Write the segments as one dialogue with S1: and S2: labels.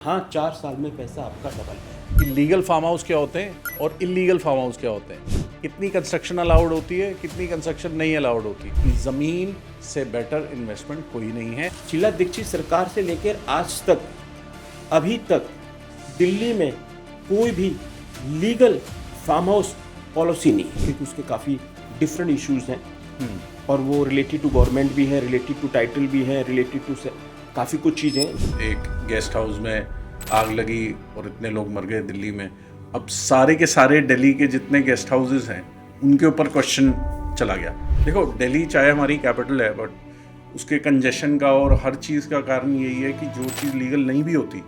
S1: हाँ, 4 साल में पैसा आपका डबल है।
S2: इलीगल फार्म हाउस क्या होते हैं और इलीगल फार्म हाउस क्या होते हैं, कितनी कंस्ट्रक्शन अलाउड होती है, कितनी कंस्ट्रक्शन नहीं अलाउड होती। ज़मीन से बेटर इन्वेस्टमेंट कोई नहीं है।
S1: शीला दीक्षित सरकार से लेकर आज तक, अभी तक दिल्ली में कोई भी लीगल फार्म हाउस पॉलिसी नहीं है, क्योंकि उसके काफ़ी डिफरेंट इश्यूज हैं और वो रिलेटेड टू गवर्नमेंट भी है, रिलेटेड टू टाइटल भी है, रिलेटेड टू काफ़ी कुछ चीज़ें।
S2: एक गेस्ट हाउस में आग लगी और इतने लोग मर गए दिल्ली में। अब सारे के सारे दिल्ली के जितने गेस्ट हाउसेस हैं उनके ऊपर क्वेश्चन चला गया। देखो, दिल्ली चाहे हमारी कैपिटल है, बट उसके कंजेशन का और हर चीज़ का कारण यही है कि जो चीज़ लीगल नहीं भी होती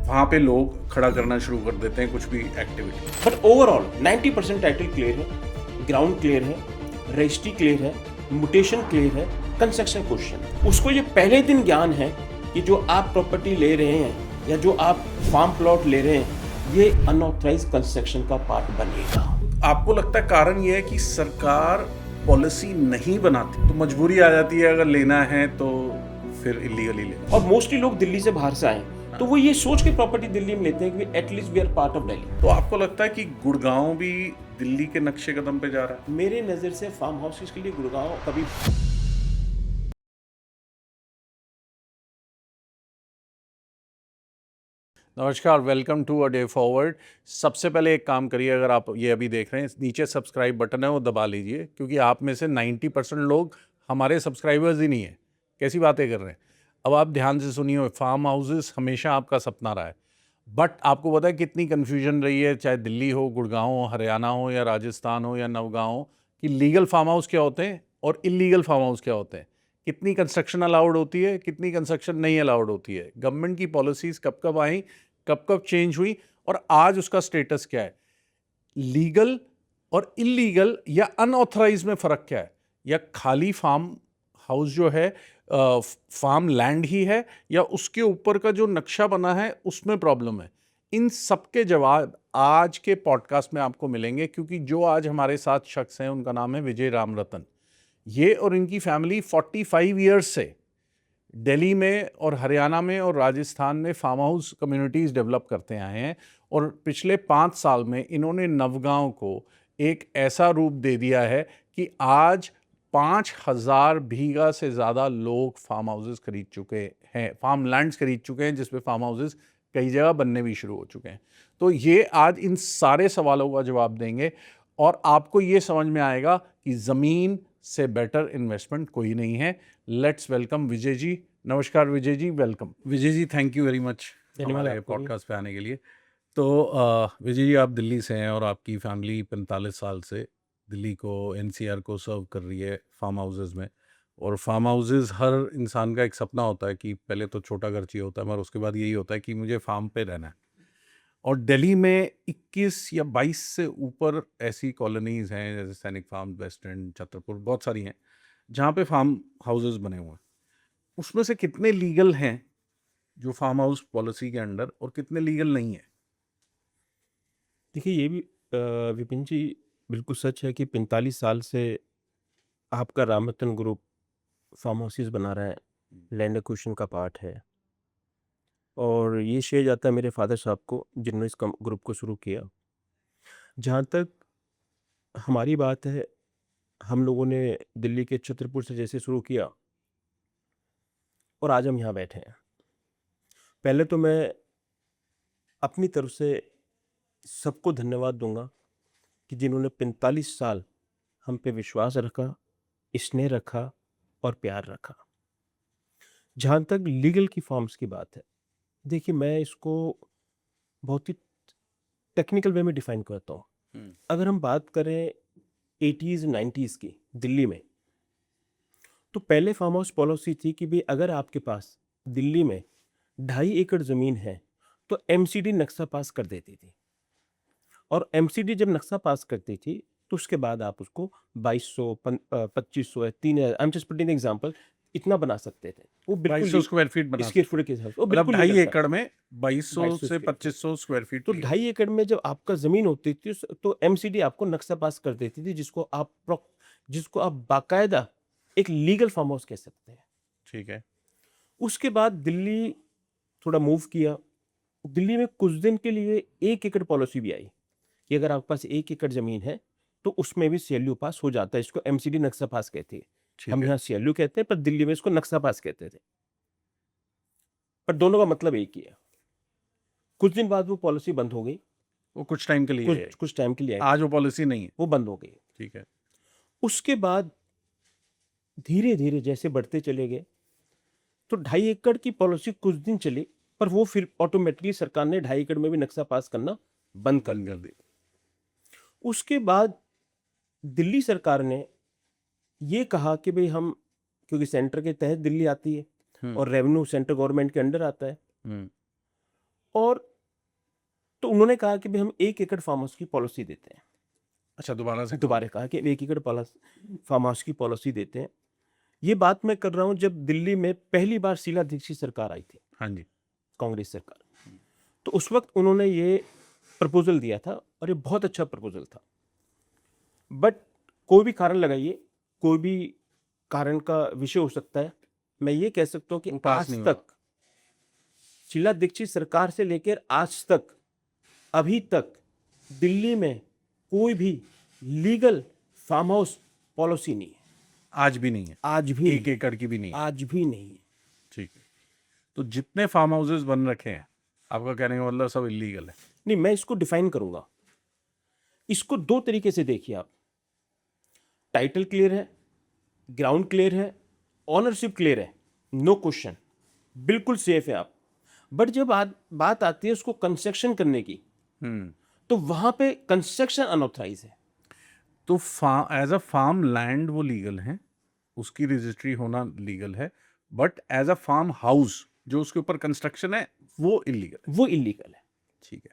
S2: वहाँ पे लोग खड़ा करना शुरू कर देते हैं कुछ भी activity.
S1: But overall 90% title clear है, ग्राउंड क्लियर है, रजिस्ट्री क्लियर है, म्यूटेशन क्लियर है, कंस्ट्रक्शन क्वेश्चन। उसको ये पहले दिन ज्ञान है कि जो आप प्रॉपर्टी ले रहे हैं या जो आप फार्म प्लॉट ले रहे हैं ये अनऑथराइज कंस्ट्रक्शन का पार्ट बनेगा।
S2: आपको लगता है कारण ये है कि सरकार पॉलिसी नहीं बनाती तो मजबूरी आ जाती है, अगर लेना है तो फिर इलीगली लेना।
S1: और मोस्टली लोग दिल्ली से बाहर से आए तो वो ये सोच के प्रॉपर्टी दिल्ली में लेते हैं कि at least we are part of Delhi.
S2: तो आपको लगता है कि गुड़गांव भी दिल्ली के नक्शे कदम पे जा रहा है?
S1: मेरे नज़र से फार्म हाउसेस के लिए गुड़गांव कभी
S2: नमस्कार, welcome to a day forward. सबसे पहले एक काम करिए, अगर आप ये अभी देख रहे हैं, नीचे सब्सक्राइब बटन है वो दबा लीजिए, क्योंकि आप में से 90% लोग हमारे सब्सक्राइबर्स ही नहीं है। कैसी बातें कर रहे हैं। अब आप ध्यान से सुनिए, फार्म हाउसेस हमेशा आपका सपना रहा है, बट आपको पता है कितनी कन्फ्यूजन रही है, चाहे दिल्ली हो, गुड़गांव हो, हरियाणा हो या राजस्थान हो या नवगांव हो, कि लीगल फार्म हाउस क्या होते हैं और इलीगल फार्म हाउस क्या होते हैं, कितनी कंस्ट्रक्शन अलाउड होती है, कितनी कंस्ट्रक्शन नहीं अलाउड होती है, गवर्नमेंट की पॉलिसीज़ कब कब आई, कब कब चेंज हुई और आज उसका स्टेटस क्या है। लीगल और इलीगल या अनऑथराइज में फ़र्क क्या है, या खाली फार्म हाउस जो है फार्म लैंड ही है, या उसके ऊपर का जो नक्शा बना है उसमें प्रॉब्लम है। इन सब के जवाब आज के पॉडकास्ट में आपको मिलेंगे, क्योंकि जो आज हमारे साथ शख्स हैं उनका नाम है विजय रामरतन। ये और इनकी फैमिली 45 ईयर्स से दिल्ली में और हरियाणा में और राजस्थान में फार्म हाउस कम्युनिटीज़ डेवलप करते आए हैं, और पिछले 5 साल में इन्होंने नवगांव को एक ऐसा रूप दे दिया है कि आज 5,000 बीघा से ज़्यादा लोग फार्म हाउसेस खरीद चुके हैं, फार्म लैंड्स खरीद चुके हैं, जिसपे फार्म हाउसेस कई जगह बनने भी शुरू हो चुके हैं। तो ये आज इन सारे सवालों का जवाब देंगे और आपको ये समझ में आएगा कि ज़मीन से बेटर इन्वेस्टमेंट कोई नहीं है। Let's welcome Vijay ji. नमस्कार Vijay ji, welcome. Vijay ji, thank you very much हमारे पॉडकास्ट पे आने के लिए। तो विजय जी, आप दिल्ली से हैं और आपकी फैमिली 45 साल से दिल्ली को, एनसीआर को सर्व कर रही है फार्म हाउसेस में। और फार्म हाउसेस हर इंसान का एक सपना होता है कि पहले तो छोटा घर चाहिए होता है, मगर उसके बाद यही होता है कि मुझे फार्म पे रहना है। और दिल्ली में 21 या 22 से ऊपर ऐसी कॉलोनीज़ हैं, जैसे सैनिक फार्म, वेस्ट एंड, छतरपुर, बहुत सारी हैं जहाँ पे फार्म हाउसेस बने हुए हैं। उसमें से कितने लीगल हैं जो फार्म हाउस पॉलिसी के अंडर, और कितने लीगल नहीं है?
S3: देखिए, ये भी विपिन जी, बिल्कुल सच है कि 45 साल से आपका रामरतन ग्रुप फार्म हाउसेस बना रहा है, लैंड एक्विजिशन का पार्ट है। और ये श्रेय जाता है मेरे फादर साहब को, जिन्होंने इस ग्रुप को शुरू किया। जहाँ तक हमारी बात है, हम लोगों ने दिल्ली के छतरपुर से जैसे शुरू किया और आज हम यहाँ बैठे हैं। पहले तो मैं अपनी तरफ से सबको धन्यवाद दूंगा कि जिन्होंने 45 साल हम पे विश्वास रखा, स्नेह रखा और प्यार रखा। जहाँ तक लीगल की फॉर्म्स की बात है, देखिए, मैं इसको बहुत ही टेक्निकल वे में डिफाइन करता हूँ। अगर हम बात करें 80s 90s की दिल्ली में, तो पहले फार्म हाउस पॉलिसी थी कि भाई अगर आपके पास दिल्ली में 2.5 एकड़ ज़मीन है तो एमसीडी नक्शा पास कर देती थी। और एमसीडी जब नक्शा पास करती थी तो उसके बाद आप उसको 2200 2500 3000, I am just putting example, इतना बना सकते थे। वो बिल्कुल
S2: 2200 स्क्वायर फीट बना
S3: स्क्वायर फुट के हिसाब से वो
S2: मतलब
S3: बिल्कुल
S2: 2.5
S3: लीगल था।
S2: एकड़ में 2200 से
S3: स्क्वायर फीट।
S2: 2500 स्क्वायर फीट
S3: तो
S2: लीगल।
S3: 2.5 एकड़ में जब आपका ज़मीन होती थी तो एमसीडी आपको नक्शा पास कर देती थी, जिसको आप बाकायदा एक लीगल फार्म हाउस कह सकते हैं।
S2: ठीक है।
S3: उसके बाद दिल्ली थोड़ा मूव किया, दिल्ली में कुछ दिन के लिए 1 एकड़ पॉलिसी भी आई कि अगर आपके पास 1 एकड़ जमीन है तो उसमें भी सीएलयू पास हो जाता है। इसको एमसीडी नक्शा पास कहती है।
S2: ठीक
S3: हम
S2: है।
S3: यहाँ सीएलयू कहते हैं, पर दिल्ली में इसको नक्शा पास कहते थे। पर दोनों का मतलब एक ही है। कुछ दिन बाद वो पॉलिसी बंद हो गई,
S2: वो कुछ टाइम के लिए है।
S3: कुछ टाइम के लिए आई,
S2: आज वो पॉलिसी नहीं है।
S3: वो बंद हो गई।
S2: ठीक है।
S3: उसके बाद धीरे धीरे जैसे बढ़ते चले गए तो 2.5 एकड़ की पॉलिसी कुछ दिन चली, पर वो फिर ऑटोमेटिकली सरकार ने 2.5 एकड़ में भी नक्शा पास करना बंद कर दी। उसके बाद दिल्ली सरकार ने ये कहा कि भाई हम, क्योंकि सेंटर के तहत दिल्ली आती है और रेवेन्यू सेंट्रल गवर्नमेंट के अंडर आता है, और तो उन्होंने कहा कि भाई हम 1 एकड़ फार्म हाउस की पॉलिसी देते हैं।
S2: अच्छा,
S3: दोबारा कहा कि 1 एकड़ फार्म हाउस की पॉलिसी देते हैं। ये बात मैं कर रहा हूं जब दिल्ली में पहली बार शीला दीक्षित सरकार आई थी,
S2: हाँ जी,
S3: कांग्रेस सरकार। तो उस वक्त उन्होंने ये प्रपोजल दिया था और ये बहुत अच्छा प्रपोजल था। बट कोई भी कारण लगाइए, कोई भी कारण का विषय हो सकता है, मैं ये कह सकता हूँ कि
S2: पास
S3: आज
S2: नहीं हुआ।
S3: तक शीला दीक्षित सरकार से लेकर आज तक, अभी तक दिल्ली में कोई भी लीगल फार्म हाउस पॉलिसी नहीं है।
S2: आज भी नहीं है।
S3: आज भी
S2: 1 एकड़ की भी नहीं है।
S3: आज भी नहीं है।
S2: ठीक है। तो जितने फार्म हाउसेस बन रखे हैं, आपका कहने का मतलब सब इलीगल है?
S3: नहीं, मैं इसको डिफाइन करूंगा। इसको 2 तरीके से देखिए आप। टाइटल क्लियर है, ग्राउंड क्लियर है, ऑनरशिप क्लियर है, नो क्वेश्चन, बिल्कुल सेफ है आप। बट जब बात आती है उसको कंस्ट्रक्शन करने की, तो वहां पे कंस्ट्रक्शन अनऑथराइज है।
S2: तो एज अ फार्म लैंड वो लीगल है, उसकी रजिस्ट्री होना लीगल है, but as a farm house जो उसके ऊपर कंस्ट्रक्शन है वो इलीगल है। ठीक है।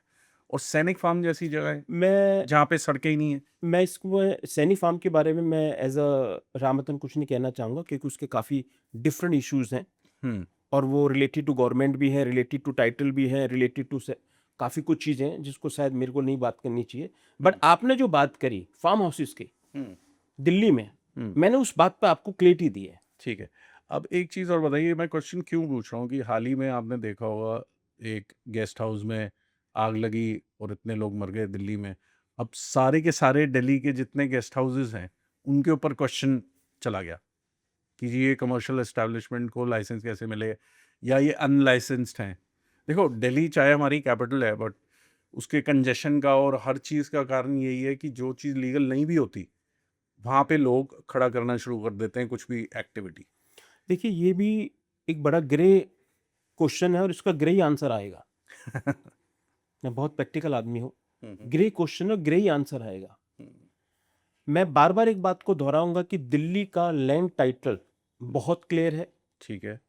S2: और सैनिक फार्म जैसी जगह है
S3: मैं
S2: जहाँ पे सड़कें ही नहीं है?
S3: मैं इसको सैनी फार्म के बारे में मैं एज अ रामतन कुछ नहीं कहना चाहूँगा, क्योंकि उसके काफ़ी डिफरेंट इश्यूज हैं और वो रिलेटेड टू गवर्नमेंट भी है, रिलेटेड टू टाइटल भी है, रिलेटेड टू काफ़ी कुछ चीज़ें हैं जिसको शायद मेरे को नहीं बात करनी चाहिए। बट आपने जो बात करी फार्म हाउसेस की दिल्ली में, मैंने उस बात पर आपको क्लैरिटी दी है।
S2: ठीक है। अब एक चीज़ और बताइए, मैं क्वेश्चन क्यों पूछ रहा हूँ कि हाल ही में आपने देखा होगा एक गेस्ट हाउस में आग लगी और इतने लोग मर गए दिल्ली में। अब सारे के सारे दिल्ली के जितने गेस्ट हाउसेस हैं उनके ऊपर क्वेश्चन चला गया कि जी ये कमर्शियल एस्टेब्लिशमेंट को लाइसेंस कैसे मिले या ये अनलाइसेंस्ड हैं। देखो, दिल्ली चाहे हमारी कैपिटल है, बट उसके कंजेशन का और हर चीज़ का कारण यही है कि जो चीज़ लीगल नहीं भी होती वहाँ पे लोग खड़ा करना शुरू कर देते हैं कुछ भी एक्टिविटी।
S3: देखिए, ये भी एक बड़ा ग्रे क्वेश्चन है और इसका ग्रे ही आंसर आएगा। मैं बहुत प्रैक्टिकल आदमी हूँ। ग्रे क्वेश्चन और ग्रे ही आंसर आएगा। मैं बार बार एक बात को दोहराऊंगा कि दिल्ली का लैंड टाइटल बहुत क्लियर है।
S2: ठीक है।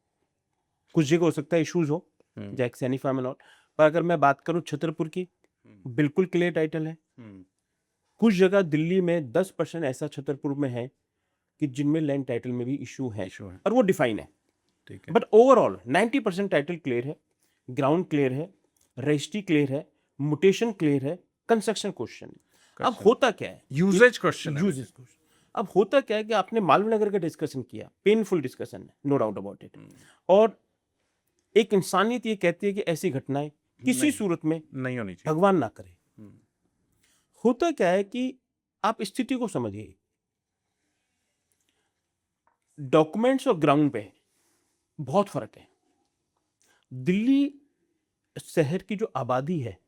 S3: कुछ जगह हो सकता है इश्यूज हो, Jack Saini farm and all, पर अगर मैं बात करूं छतरपुर की, बिल्कुल क्लियर टाइटल है। कुछ जगह दिल्ली में 10% ऐसा छतरपुर में है कि जिनमें लैंड टाइटल में भी इशू है और वो डिफाइन है।
S2: ठीक है।
S3: बट ओवरऑल 90% टाइटल क्लियर है, ग्राउंड क्लियर है, रजिस्ट्री क्लियर है, म्यूटेशन क्लियर है, कंस्ट्रक्शन क्वेश्चन। अब होता क्या है,
S2: यूजेज क्वेश्चन है।
S3: Usage question. अब होता क्या है कि आपने मालवीय नगर का डिस्कशन किया, पेनफुल डिस्कशन है, नो डाउट अबाउट इट। और एक इंसानियत ये कहती है कि ऐसी घटनाएं किसी सूरत में
S2: नहीं होनी चाहिए,
S3: भगवान ना करे। होता क्या है कि आप स्थिति को समझिए, डॉक्यूमेंट्स और ग्राउंड पे बहुत फर्क है। दिल्ली शहर की जो आबादी है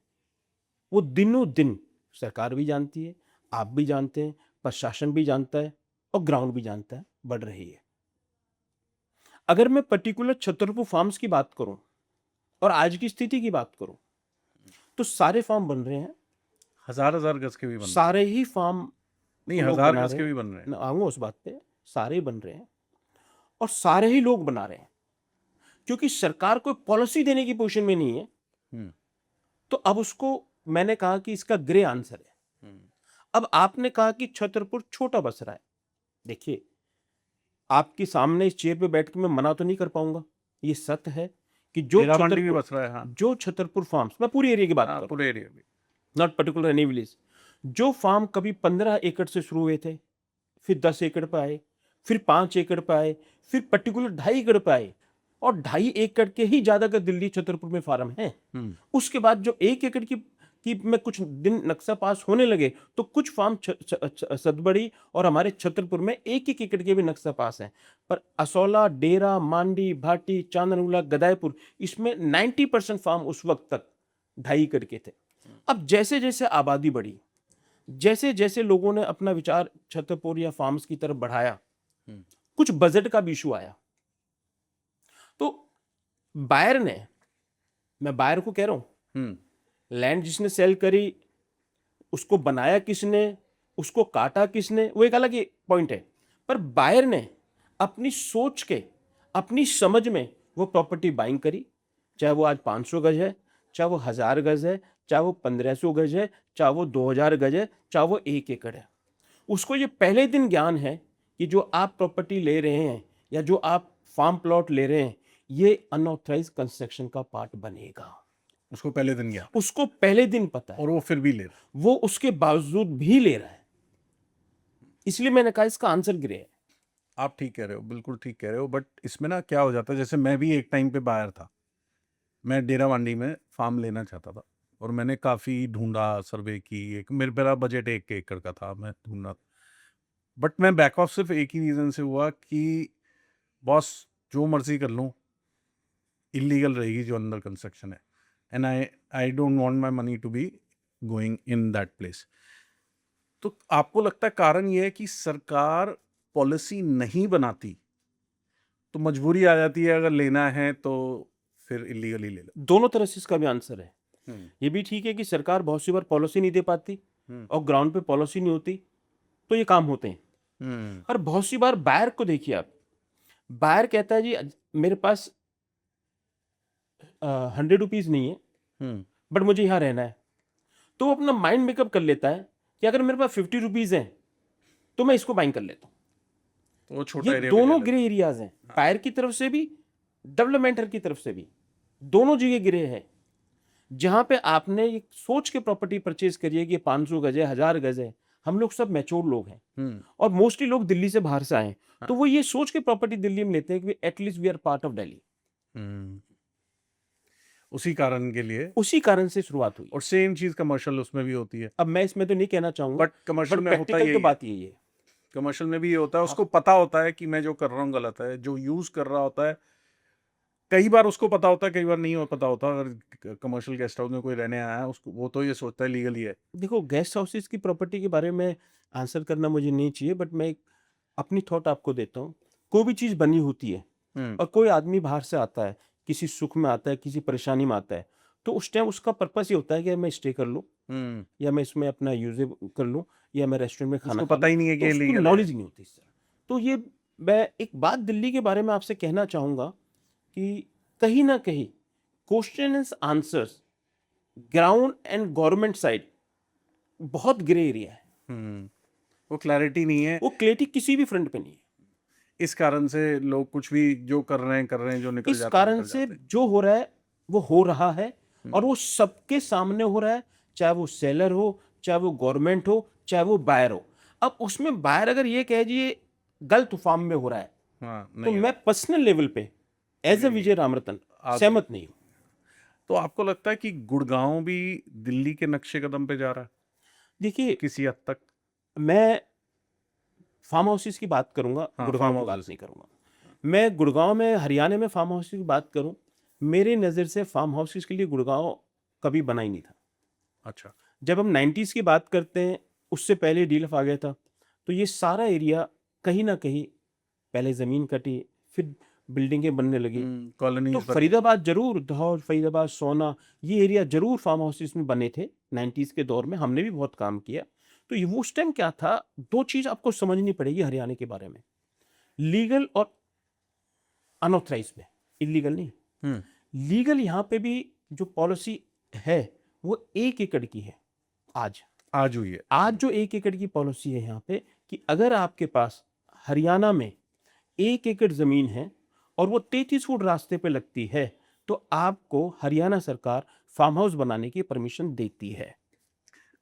S3: वो दिनों दिन सरकार भी जानती है, आप भी जानते हैं, प्रशासन भी जानता है और ग्राउंड भी जानता है, बढ़ रही है। अगर मैं पर्टिकुलर छतरपुर फार्म्स की बात करूं और आज की स्थिति की बात करूं तो सारे फार्म बन रहे हैं,
S2: हजार गज के भी बन रहे हैं।
S3: सारे ही फार्म
S2: नहीं,
S3: लोग
S2: 1000
S3: बना
S2: गज
S3: रहे
S2: के
S3: हैं।
S2: भी बन रहे हैं।
S3: मैं आऊंगा उस बात पे, सारे ही बन रहे हैं और सारे ही लोग बना रहे हैं, क्योंकि सरकार कोई पॉलिसी देने की पोजीशन में नहीं है। तो अब उसको मैंने कहा कि इसका ग्रे आंसर है। अब आपने कहा कि छतरपुर छोटा बस रहा है। देखिए, आपके सामने इस चेयर पे बैठ के मैं मना तो नहीं कर पाऊंगा, ये सत्य है कि
S2: मंडी भी बस रहा है। हाँ।
S3: जो छतरपुर फार्म्स, मैं पूरी एरिया की बात कर रहा हूं,
S2: पूरे एरिया में,
S3: नॉट पर्टिकुलर एनी विलेज, जो फार्म कभी 15 एकड़ से शुरू हुए थे, फिर 10 एकड़ पे आए, फिर 5 एकड़ पे आए, फिर पर्टिकुलर 2.5 एकड़ पे आए
S1: और 2.5 एकड़ के ही ज्यादातर दिल्ली छतरपुर में फार्म हैं। उसके बाद जो 1 एकड़ की में कुछ दिन नक्शा पास होने लगे तो कुछ फार्म सतबड़ी और हमारे छतरपुर में 1-1 एकड़ के भी नक्शा पास हैं। पर असौला, डेरा, मांडी, भाटी, चांदनूला, गदायपुर, इसमें 90% फार्म उस वक्त तक 2.5 एकड़ के थे। अब जैसे जैसे आबादी बढ़ी, जैसे जैसे लोगों ने अपना विचार छतरपुर या फार्म्स की तरफ बढ़ाया, कुछ बजट का भी इशू आया। तो बायर ने, मैं बायर को कह रहा हूं, लैंड जिसने सेल करी उसको बनाया किसने, उसको काटा किसने, वो एक अलग पॉइंट है। पर बायर ने अपनी सोच के, अपनी समझ में वो प्रॉपर्टी बाइंग करी, चाहे वो आज 500 गज है, चाहे वो 1000 गज है, चाहे वो 1500 गज है, चाहे वो 2000 गज है, चाहे वो 1 एकड़ है। उसको ये पहले दिन ज्ञान है कि जो आप प्रॉपर्टी ले रहे हैं या जो आप फार्म प्लॉट ले रहे हैं, ये अनऑथराइज कंस्ट्रक्शन का पार्ट बनेगा।
S2: उसको पहले दिन गया
S1: उसको पहले दिन पता है
S2: और वो फिर भी ले रहा है।
S1: वो उसके बावजूद भी ले रहा है। इसलिए मैंने कहा इसका आंसर ग्रे है।
S2: आप ठीक कह रहे हो, बिल्कुल ठीक कह रहे हो। बट इसमें ना क्या हो जाता है, जैसे मैं भी एक टाइम पे बायर था, मैं डेरा मंडी में फार्म लेना चाहता था और मैंने काफ़ी ढूंढा, सर्वे की, एक मेरा बजट 1 एकड़ का था, मैं ढूंढा। बट मैं बैक ऑफ सिर्फ एक ही रीज़न से हुआ कि बॉस जो मर्जी कर लूँ, इलीगल रहेगी जो अंदर कंस्ट्रक्शन है, and I don't want my money to be going in that place. तो आपको लगता है कारण ये है कि सरकार पॉलिसी नहीं बनाती तो मजबूरी आ जाती है, अगर लेना है तो फिर इलीगली ले लो?
S1: दोनों तरह से इसका भी आंसर है। ये भी ठीक है कि सरकार बहुत सी बार पॉलिसी नहीं दे पाती और ग्राउंड पे पॉलिसी नहीं होती तो ये काम होते हैं। और बहुत सी बार बायर को देखिए आप, बायर कहता है जी मेरे पास 100 रुपीज नहीं है बट मुझे यहाँ रहना है, तो वो अपना माइंड मेकअप कर लेता है कि अगर मेरे पास 50 रुपीज है तो मैं इसको बाइंग कर लेता हूँ।
S2: तो वो छोटा
S1: ये
S2: एरिया भी
S1: दोनों
S2: ले लेता
S1: ग्रे एरियाज हैं, बायर की तरफ से भी, डेवलपमेंटर की तरफ से भी, दोनों जगह ग्रे है। जहां पे आपने ये सोच के प्रॉपर्टी परचेज करी है कि 500 गज है, 1000 गज है, हम लोग सब मैच्योर लोग हैं और मोस्टली लोग दिल्ली से बाहर से आए हैं, तो वो ये सोच के प्रॉपर्टी दिल्ली में लेते हैं कि at least we are part of Delhi.
S2: उसी कारण के लिए,
S1: उसी कारण से शुरुआत हुई।
S2: और सेम चीज कमर्शियल उसमें भी होती है।
S1: अब मैं इसमें तो नहीं कहना चाहूंगा
S2: बट कमर्शियल में होता
S1: प्रैक्टिकल
S2: ही
S1: तो
S2: है,
S1: बात यही है।
S2: कमर्शियल में भी ये होता है, उसको पता होता है कि मैं जो कर रहा हूँ गलत है, जो यूज कर रहा होता है कई बार उसको पता होता है, कई बार नहीं पता होता। अगर कमर्शियल गेस्ट हाउस में कोई रहने आया है, उसको वो तो ये सोचता है लीगली है।
S1: देखो गेस्ट हाउसेस की प्रॉपर्टी के बारे में आंसर करना मुझे नहीं चाहिए, बट मैं अपनी थॉट आपको देता हूँ। कोई भी चीज़ बनी होती है और कोई आदमी बाहर से आता है, किसी सुख में आता है, किसी परेशानी में आता है, तो उस टाइम उसका पर्पस ये होता है कि मैं स्टे कर लूँ या मैं इसमें अपना यूज कर लूँ या मैं रेस्टोरेंट में खाना
S2: उसको पता ही नहीं है कि लीगल है,
S1: नॉलेज नहीं होती सर। तो ये मैं एक बात दिल्ली के बारे में आपसे कहना चाहूँगा कि कहीं ना कहीं question and answers ground and government side बहुत ग्रे एरिया है।
S2: वो क्लैरिटी नहीं है,
S1: वो क्लैरिटी किसी भी फ्रंट पे नहीं है।
S2: इस कारण से लोग कुछ भी जो कर रहे हैं, जो निकल
S1: इस
S2: जाते
S1: कारण
S2: निकल
S1: से
S2: जाते हैं।
S1: जो हो रहा है वो हो रहा है और वो सबके सामने हो रहा है, चाहे वो सेलर हो, चाहे वो गवर्नमेंट हो, चाहे वो बायर हो। अब उसमें बायर अगर ये कहे जी ये गलत फार्म में हो रहा है,
S2: हाँ,
S1: तो
S2: नहीं है।
S1: मैं पर्सनल लेवल पे एज ए विजय रामरतन सहमत नहीं हूं।
S2: तो आपको लगता है कि गुड़गांव भी दिल्ली के नक्शे कदम पे जा रहा है
S1: देखिए
S2: किसी हद तक?
S1: मैं फार्म हाउसेस की बात करूंगा,
S2: हाँ,
S1: गुड़गांव
S2: फार्म
S1: की बात
S2: हाउसेस।
S1: नहीं करूंगा। मैं गुड़गांव में, हरियाणा में फार्म हाउसेस की बात करूं, मेरे नज़र से फार्म हाउसेस के लिए गुड़गांव कभी बना ही नहीं था।
S2: अच्छा,
S1: जब हम 90s की बात करते हैं, उससे पहले डीएलएफ आ गया था, तो ये सारा एरिया कहीं ना कहीं पहले ज़मीन कटी, फिर बिल्डिंगें बनने लगी।
S2: कॉलोनीज
S1: तो फरीदाबाद जरूर, धौल, फरीदाबाद, सोना, ये एरिया जरूर फार्म हाउसेस में बने थे 90s के दौर में। हमने भी बहुत काम किया। तो ये उस टाइम क्या था, दो चीज़ आपको समझनी पड़ेगी हरियाणा के बारे में, लीगल और अनऑथराइज में। इलीगल नहीं, लीगल यहाँ पे भी जो पॉलिसी है वो 1 एकड़ की है। आज
S2: हुई है।
S1: आज जो 1 एकड़ की पॉलिसी है यहाँ पे कि अगर आपके पास हरियाणा में 1 एकड़ जमीन है और वो 33 फुट रास्ते पे लगती है, तो आपको हरियाणा सरकार फार्म हाउस बनाने की परमिशन देती है।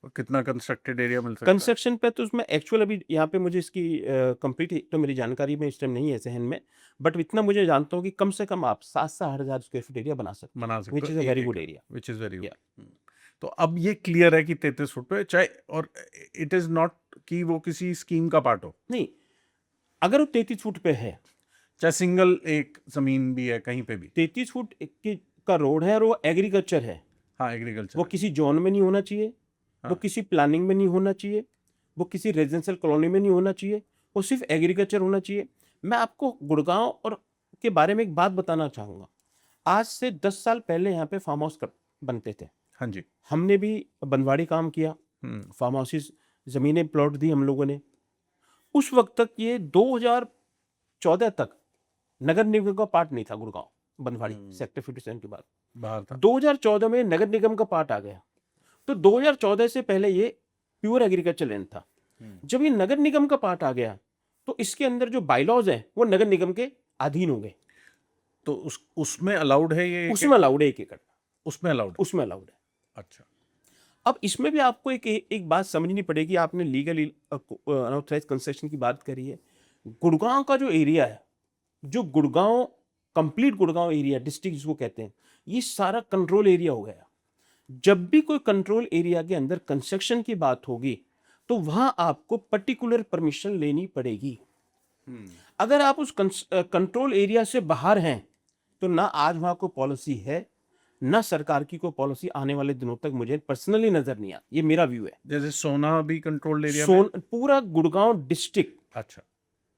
S2: और कितना कंस्ट्रक्टेड एरिया मिल सकता है?
S3: कंस्ट्रक्शन पे तो उसमें एक्चुअल अभी यहाँ पे मुझे इसकी कंप्लीट तो मेरी जानकारी में इस टाइम नहीं है जहन में, बट इतना मुझे जानता हूँ कि कम से कम आप 7-8 हज़ार स्क्वायर फीट एरिया बना सकते
S2: बना
S3: हैं,
S2: सकते
S3: विच
S2: हो
S3: इज़ अ
S2: एक
S3: वेरी
S2: एकड़,
S3: good area.
S2: Which is very good.
S3: Yeah.
S2: तो अब ये क्लियर है कि 33 फुट पे चाहे, और इट इज़ नॉट कि वो किसी स्कीम का पार्ट हो,
S3: नहीं, अगर वो 33 फुट पे है,
S2: चाहे सिंगल एक जमीन भी है कहीं पे भी।
S3: 33 फुट का रोड है और वो एग्रीकल्चर है,
S2: हाँ, एग्रीकल्चर
S3: वो किसी जोन में नहीं होना चाहिए, वो
S2: हाँ।
S3: किसी प्लानिंग में नहीं होना चाहिए, वो किसी रेजिडेंशियल कॉलोनी में नहीं होना चाहिए, वो सिर्फ एग्रीकल्चर होना चाहिए। मैं आपको गुड़गांव और के बारे में एक बात बताना चाहूँगा। आज से 10 साल पहले यहाँ पे फार्म हाउस बनते थे,
S2: हाँ जी।
S3: हमने भी बनवाड़ी काम किया, फार्म हाउसेस ज़मीनें प्लॉट दी हम लोगों ने। उस वक्त तक ये 2014 तक नगर निगम का पार्ट नहीं था गुड़गांव बनवाड़ी सेक्टर 57 के बाद।
S2: बाहर था।
S3: 2014 में नगर निगम का पार्ट आ गया, तो 2014 से पहले ये प्योर एग्रीकल्चर लैंड था। जब ये नगर निगम का पार्ट आ गया तो इसके अंदर जो बाइलॉज हैं वो नगर निगम के अधीन हो गए।
S2: तो उसमें अलाउड है ये?
S3: उसमें अलाउड है 1 एकड़,
S2: उसमें अलाउड?
S3: उसमें अलाउड है।
S2: अच्छा।
S3: अब इसमें भी आपको एक बात समझनी पड़ेगी। आपने लीगल अनऑथराइज्ड कंस्ट्रक्शन की बात करी है। गुड़गांव का जो एरिया है, जो Gurgaon complete Gurgaon area district जिसको कहते हैं, ये सारा कंट्रोल एरिया हो गया। जब भी कोई कंट्रोल एरिया के अंदर कंस्ट्रक्शन की बात होगी तो वहां आपको पर्टिकुलर परमिशन लेनी पड़ेगी। अगर आप उस कंट्रोल एरिया से बाहर हैं तो ना आज वहां को पॉलिसी है, ना सरकार की कोई पॉलिसी आने वाले दिनों तक मुझे पर्सनली नजर नहीं आती। ये मेरा व्यू है।
S2: जैसे सोना भी कंट्रोल एरिया में?
S3: पूरा गुड़गांव डिस्ट्रिक्ट
S2: अच्छा,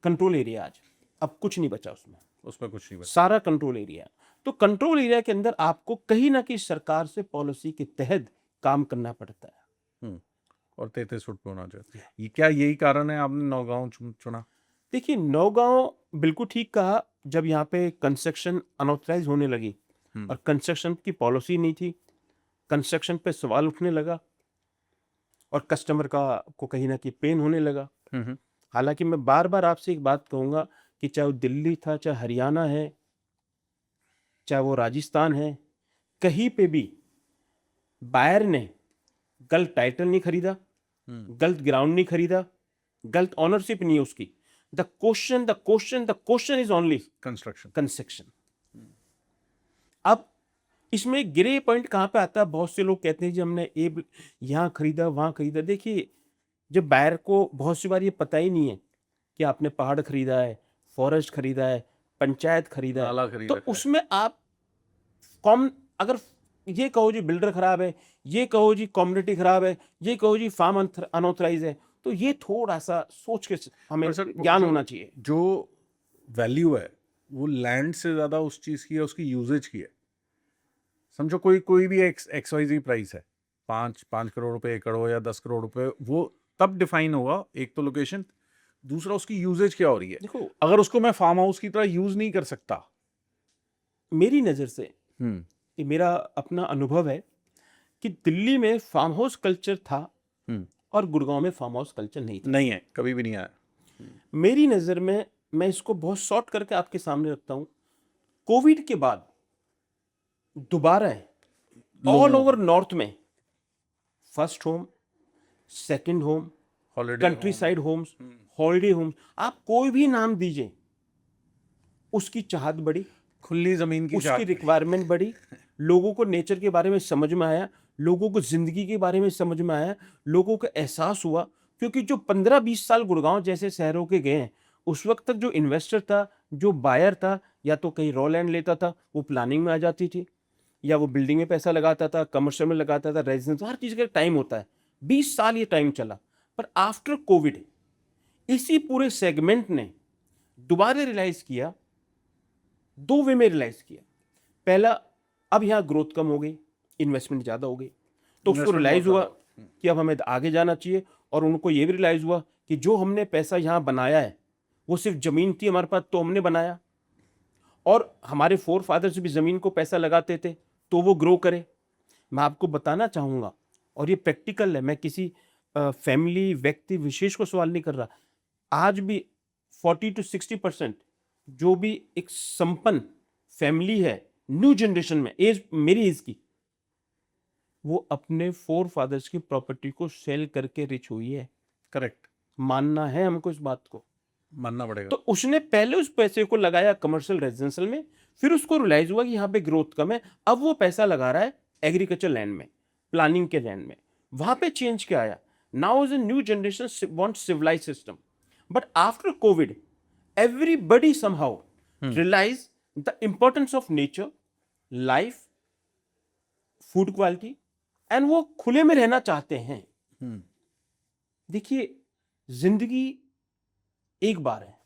S3: कंट्रोल एरिया आज, अब कुछ नहीं बचा उसमें,
S2: उसमें कुछ नहीं बचा।
S3: सारा कंट्रोल एरिया। तो कंट्रोल एरिया के अंदर आपको कहीं ना कहीं सरकार से पॉलिसी के तहत काम करना पड़ता है।
S2: और 33 फुट पे होना चाहिए। ये क्या यही कारण है आपने नौगांव चुना?
S3: देखिए, नौगांव बिल्कुल ठीक कहा। जब यहाँ पे कंस्ट्रक्शन अनऑथराइज होने लगी और कंस्ट्रक्शन की पॉलिसी नहीं थी, कंस्ट्रक्शन पे सवाल उठने लगा और कस्टमर को कहीं ना कहीं पेन होने लगा। हालांकि मैं बार बार आपसे एक बात कहूँगा कि चाहे वो दिल्ली था, चाहे हरियाणा है, चाहे वो राजस्थान है, कहीं पे भी बायर ने गलत टाइटल नहीं खरीदा, गलत ग्राउंड नहीं खरीदा, गलत ऑनरशिप नहीं है उसकी। The question is only construction. अब इसमें ग्रे पॉइंट कहाँ पे आता है? बहुत से लोग कहते हैं जी हमने यहाँ खरीदा, वहाँ खरीदा। देखिए, जब बायर को बहुत सी बार ये पता ही नहीं है कि आपने पहाड़ खरीदा है, फॉरेस्ट खरीदा है, पंचायत खरीदा है, तो उसमें आप अगर ये कहो जी बिल्डर खराब है, ये कहो जी कम्युनिटी खराब है, ये कहो जी फार्म अनऑथराइज है, तो ये थोड़ा सा सोच के हमें ज्ञान होना चाहिए।
S2: जो वैल्यू है वो लैंड से ज्यादा उस चीज की है, उसकी यूजेज की है। समझो कोई भी XYZ प्राइस है, 5 करोड़ रुपए एकड़ हो या 10 करोड़ रुपए, वो तब डिफाइन होगा। एक तो लोकेशन, दूसरा उसकी यूजेज क्या हो रही है।
S3: देखो,
S2: अगर उसको मैं फार्म हाउस की तरह यूज नहीं कर सकता,
S3: मेरी नज़र से ये मेरा अपना अनुभव है कि दिल्ली में फार्म हाउस कल्चर था और गुड़गांव में फार्म हाउस कल्चर नहीं था।
S2: नहीं है, कभी भी नहीं आया।
S3: मेरी नज़र में, मैं इसको बहुत शॉर्ट करके आपके सामने रखता हूँ, कोविड के बाद दोबारा है ऑल ओवर नॉर्थ में first home, second home, countryside homes, holiday homes, आप कोई भी नाम दीजिए, उसकी चाहत बढ़ी,
S2: खुली जमीन की
S3: उसकी रिक्वायरमेंट बढ़ी, लोगों को नेचर के बारे में समझ में आया, लोगों को जिंदगी के बारे में समझ में आया, लोगों को एहसास हुआ। क्योंकि जो 15-20 साल गुड़गांव जैसे शहरों के गए हैं, उस वक्त तक जो इन्वेस्टर था, जो बायर था, या तो कहीं रॉ लैंड लेता था, वो प्लानिंग में आ जाती थी, या वो बिल्डिंग में पैसा लगाता था, कमर्शियल में लगाता था, रेजिडेंस, हर चीज़ का टाइम होता है। 20 साल ये टाइम चला, पर आफ्टर कोविड इसी पूरे सेगमेंट ने दोबारा रियलाइज किया, 2 वे में रियलाइज किया। पहला, अब यहाँ ग्रोथ कम हो गई, इन्वेस्टमेंट ज़्यादा हो गई, तो उसको रियलाइज हुआ कि अब हमें आगे जाना चाहिए। और उनको ये भी रियलाइज हुआ कि जो हमने पैसा यहाँ बनाया है वो सिर्फ ज़मीन थी हमारे पास तो हमने बनाया, और हमारे फोर फादर्स भी ज़मीन को पैसा लगाते थे तो वो ग्रो करे। मैं आपको बताना चाहूँगा, और ये प्रैक्टिकल है, मैं किसी फैमिली व्यक्ति विशेष को सवाल नहीं कर रहा, आज भी 40 to 60% जो भी एक संपन्न फैमिली है न्यू जनरेशन में, एज मेरी एज की, वो अपने फोर फादर्स की प्रॉपर्टी को सेल करके रिच हुई है।
S2: करेक्ट,
S3: मानना है हमको इस बात को।
S2: मानना पड़ेगा।
S3: तो उसने पहले उस पैसे को लगाया कमर्शियल रेजिडेंशियल में, फिर उसको रियलाइज हुआ कि यहाँ पे ग्रोथ कम है, अब वो पैसा लगा रहा है एग्रीकल्चर लैंड में, प्लानिंग के लैंड में। वहां पे चेंज क्या आया? Now is a new generation want civilize system, but after Covid everybody somehow realize the importance of nature, life, food quality, and वो खुले में रहना चाहते हैं। देखिए, जिंदगी एक बार है।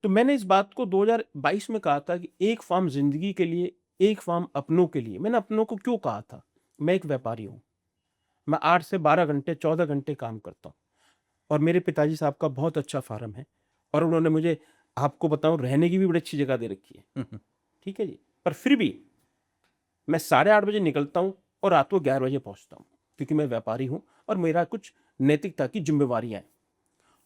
S3: तो मैंने इस बात को 2022 में कहा था कि एक फार्म जिंदगी के लिए, एक फार्म अपनों के लिए। मैंने अपनों को क्यों कहा था? मैं एक व्यापारी हूं, मैं 8 से 12 घंटे 14 घंटे काम करता हूं, और मेरे पिताजी साहब का बहुत अच्छा फार्म है, और उन्होंने मुझे, आपको बताऊं, रहने की भी बड़ी अच्छी जगह दे रखी है। ठीक है जी, पर फिर भी मैं 8:30 बजे निकलता हूं और रात को 11 बजे पहुंचता हूं, क्योंकि मैं व्यापारी हूं और मेरा कुछ नैतिकता की जिम्मेवारियां हैं।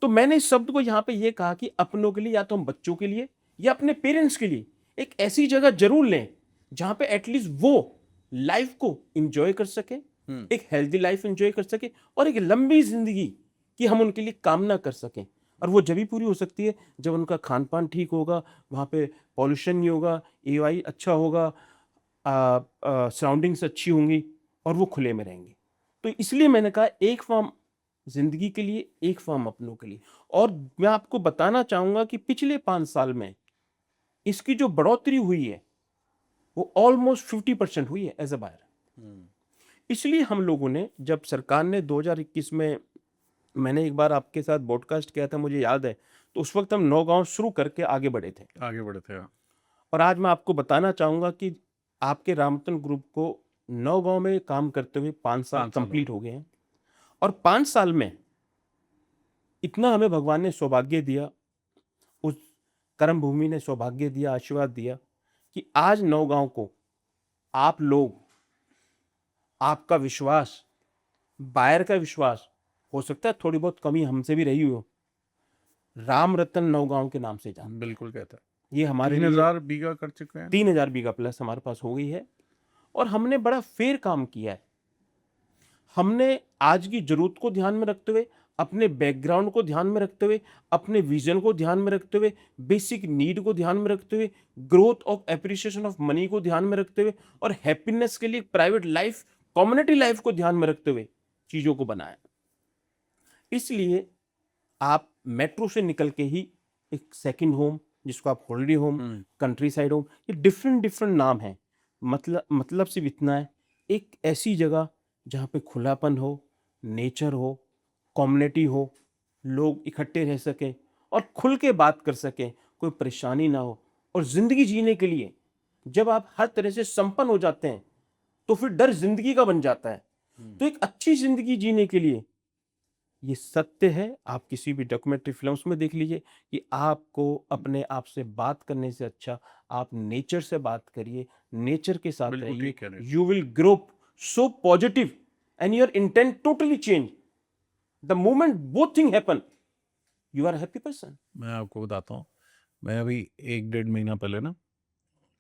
S3: तो मैंने इस शब्द को यहां पे ये कहा कि अपनों के लिए, या तो हम बच्चों के लिए या अपने पेरेंट्स के लिए एक ऐसी जगह जरूर लें जहां पे एटलीस्ट वो लाइफ को इंजॉय कर सके, एक हेल्दी लाइफ इंजॉय कर सके, और एक लंबी जिंदगी कि हम उनके लिए कामना कर सकें। और वो जब भी पूरी हो सकती है जब उनका खान पान ठीक होगा, वहाँ पे पॉल्यूशन नहीं होगा, एआई अच्छा होगा, सराउंडिंग्स अच्छी होंगी, और वो खुले में रहेंगे। तो इसलिए मैंने कहा एक फार्म जिंदगी के लिए, एक फार्म अपनों के लिए। और मैं आपको बताना चाहूंगा कि पिछले 5 साल में इसकी जो बढ़ोतरी हुई है वो ऑलमोस्ट 50% हुई है एज अ बायर। इसलिए हम लोगों ने, जब सरकार ने 2021 में, मैंने एक बार आपके साथ पॉडकास्ट किया था, मुझे याद है, तो उस वक्त हम 9 गांव शुरू करके आगे बढ़े थे।
S2: हाँ।
S3: और आज मैं आपको बताना चाहूंगा कि आपके रामरतन ग्रुप को 9 गांव में काम करते हुए 5 साल
S2: 5 साल
S3: कंप्लीट हो गए हैं। और 5 साल में इतना हमें भगवान ने सौभाग्य दिया, उस कर्म भूमि ने सौभाग्य दिया, आशीर्वाद दिया कि आज 9 गांव को आप लोग, आपका विश्वास, बायर का विश्वास, हो सकता है थोड़ी बहुत कमी हमसे भी रही हो, रामरतन 9 गांव के नाम से जान।
S2: बिल्कुल कहता है।
S3: ये हमारे लिए
S2: 3000 बीघा कर चुके हैं।
S3: 3000 बीघा प्लस हमारे पास हो गई है, और हमने बड़ा फेयर काम किया है। हमने आज की जरूरत को ध्यान में रखते हुए, अपने बैकग्राउंड को ध्यान में रखते हुए, अपने विजन को ध्यान में रखते हुए, बेसिक नीड को ध्यान में रखते हुए, growth of appreciation of money को ध्यान में रखते हुए, और हैप्पीनेस के लिए प्राइवेट लाइफ, कम्युनिटी लाइफ को ध्यान में रखते हुए चीजों को बनाया। इसलिए आप मेट्रो से निकल के ही एक सेकंड होम, जिसको आप holiday home, country side home, ये डिफरेंट नाम है। मतलब सिर्फ इतना है, एक ऐसी जगह जहाँ पे खुलापन हो, नेचर हो, कम्युनिटी हो, लोग इकट्ठे रह सकें और खुल के बात कर सकें, कोई परेशानी ना हो। और जिंदगी जीने के लिए जब आप हर तरह से संपन्न हो जाते हैं तो फिर डर जिंदगी का बन जाता है। तो एक अच्छी जिंदगी जीने के लिए ये सत्य है, आप किसी भी डॉक्यूमेंट्री फिल्म्स में देख लीजिए कि आपको अपने आप से बात करने से अच्छा आप नेचर से बात करिए, नेचर के साथ
S2: बिल्कुल
S3: रहिए,
S2: ठीक कह रहे हैं।
S3: You will grow so positive and your intent totally change. The moment both thing happen, you are happy person.
S2: मैं आपको बताता हूँ, मैं अभी 1-1.5 महीना पहले ना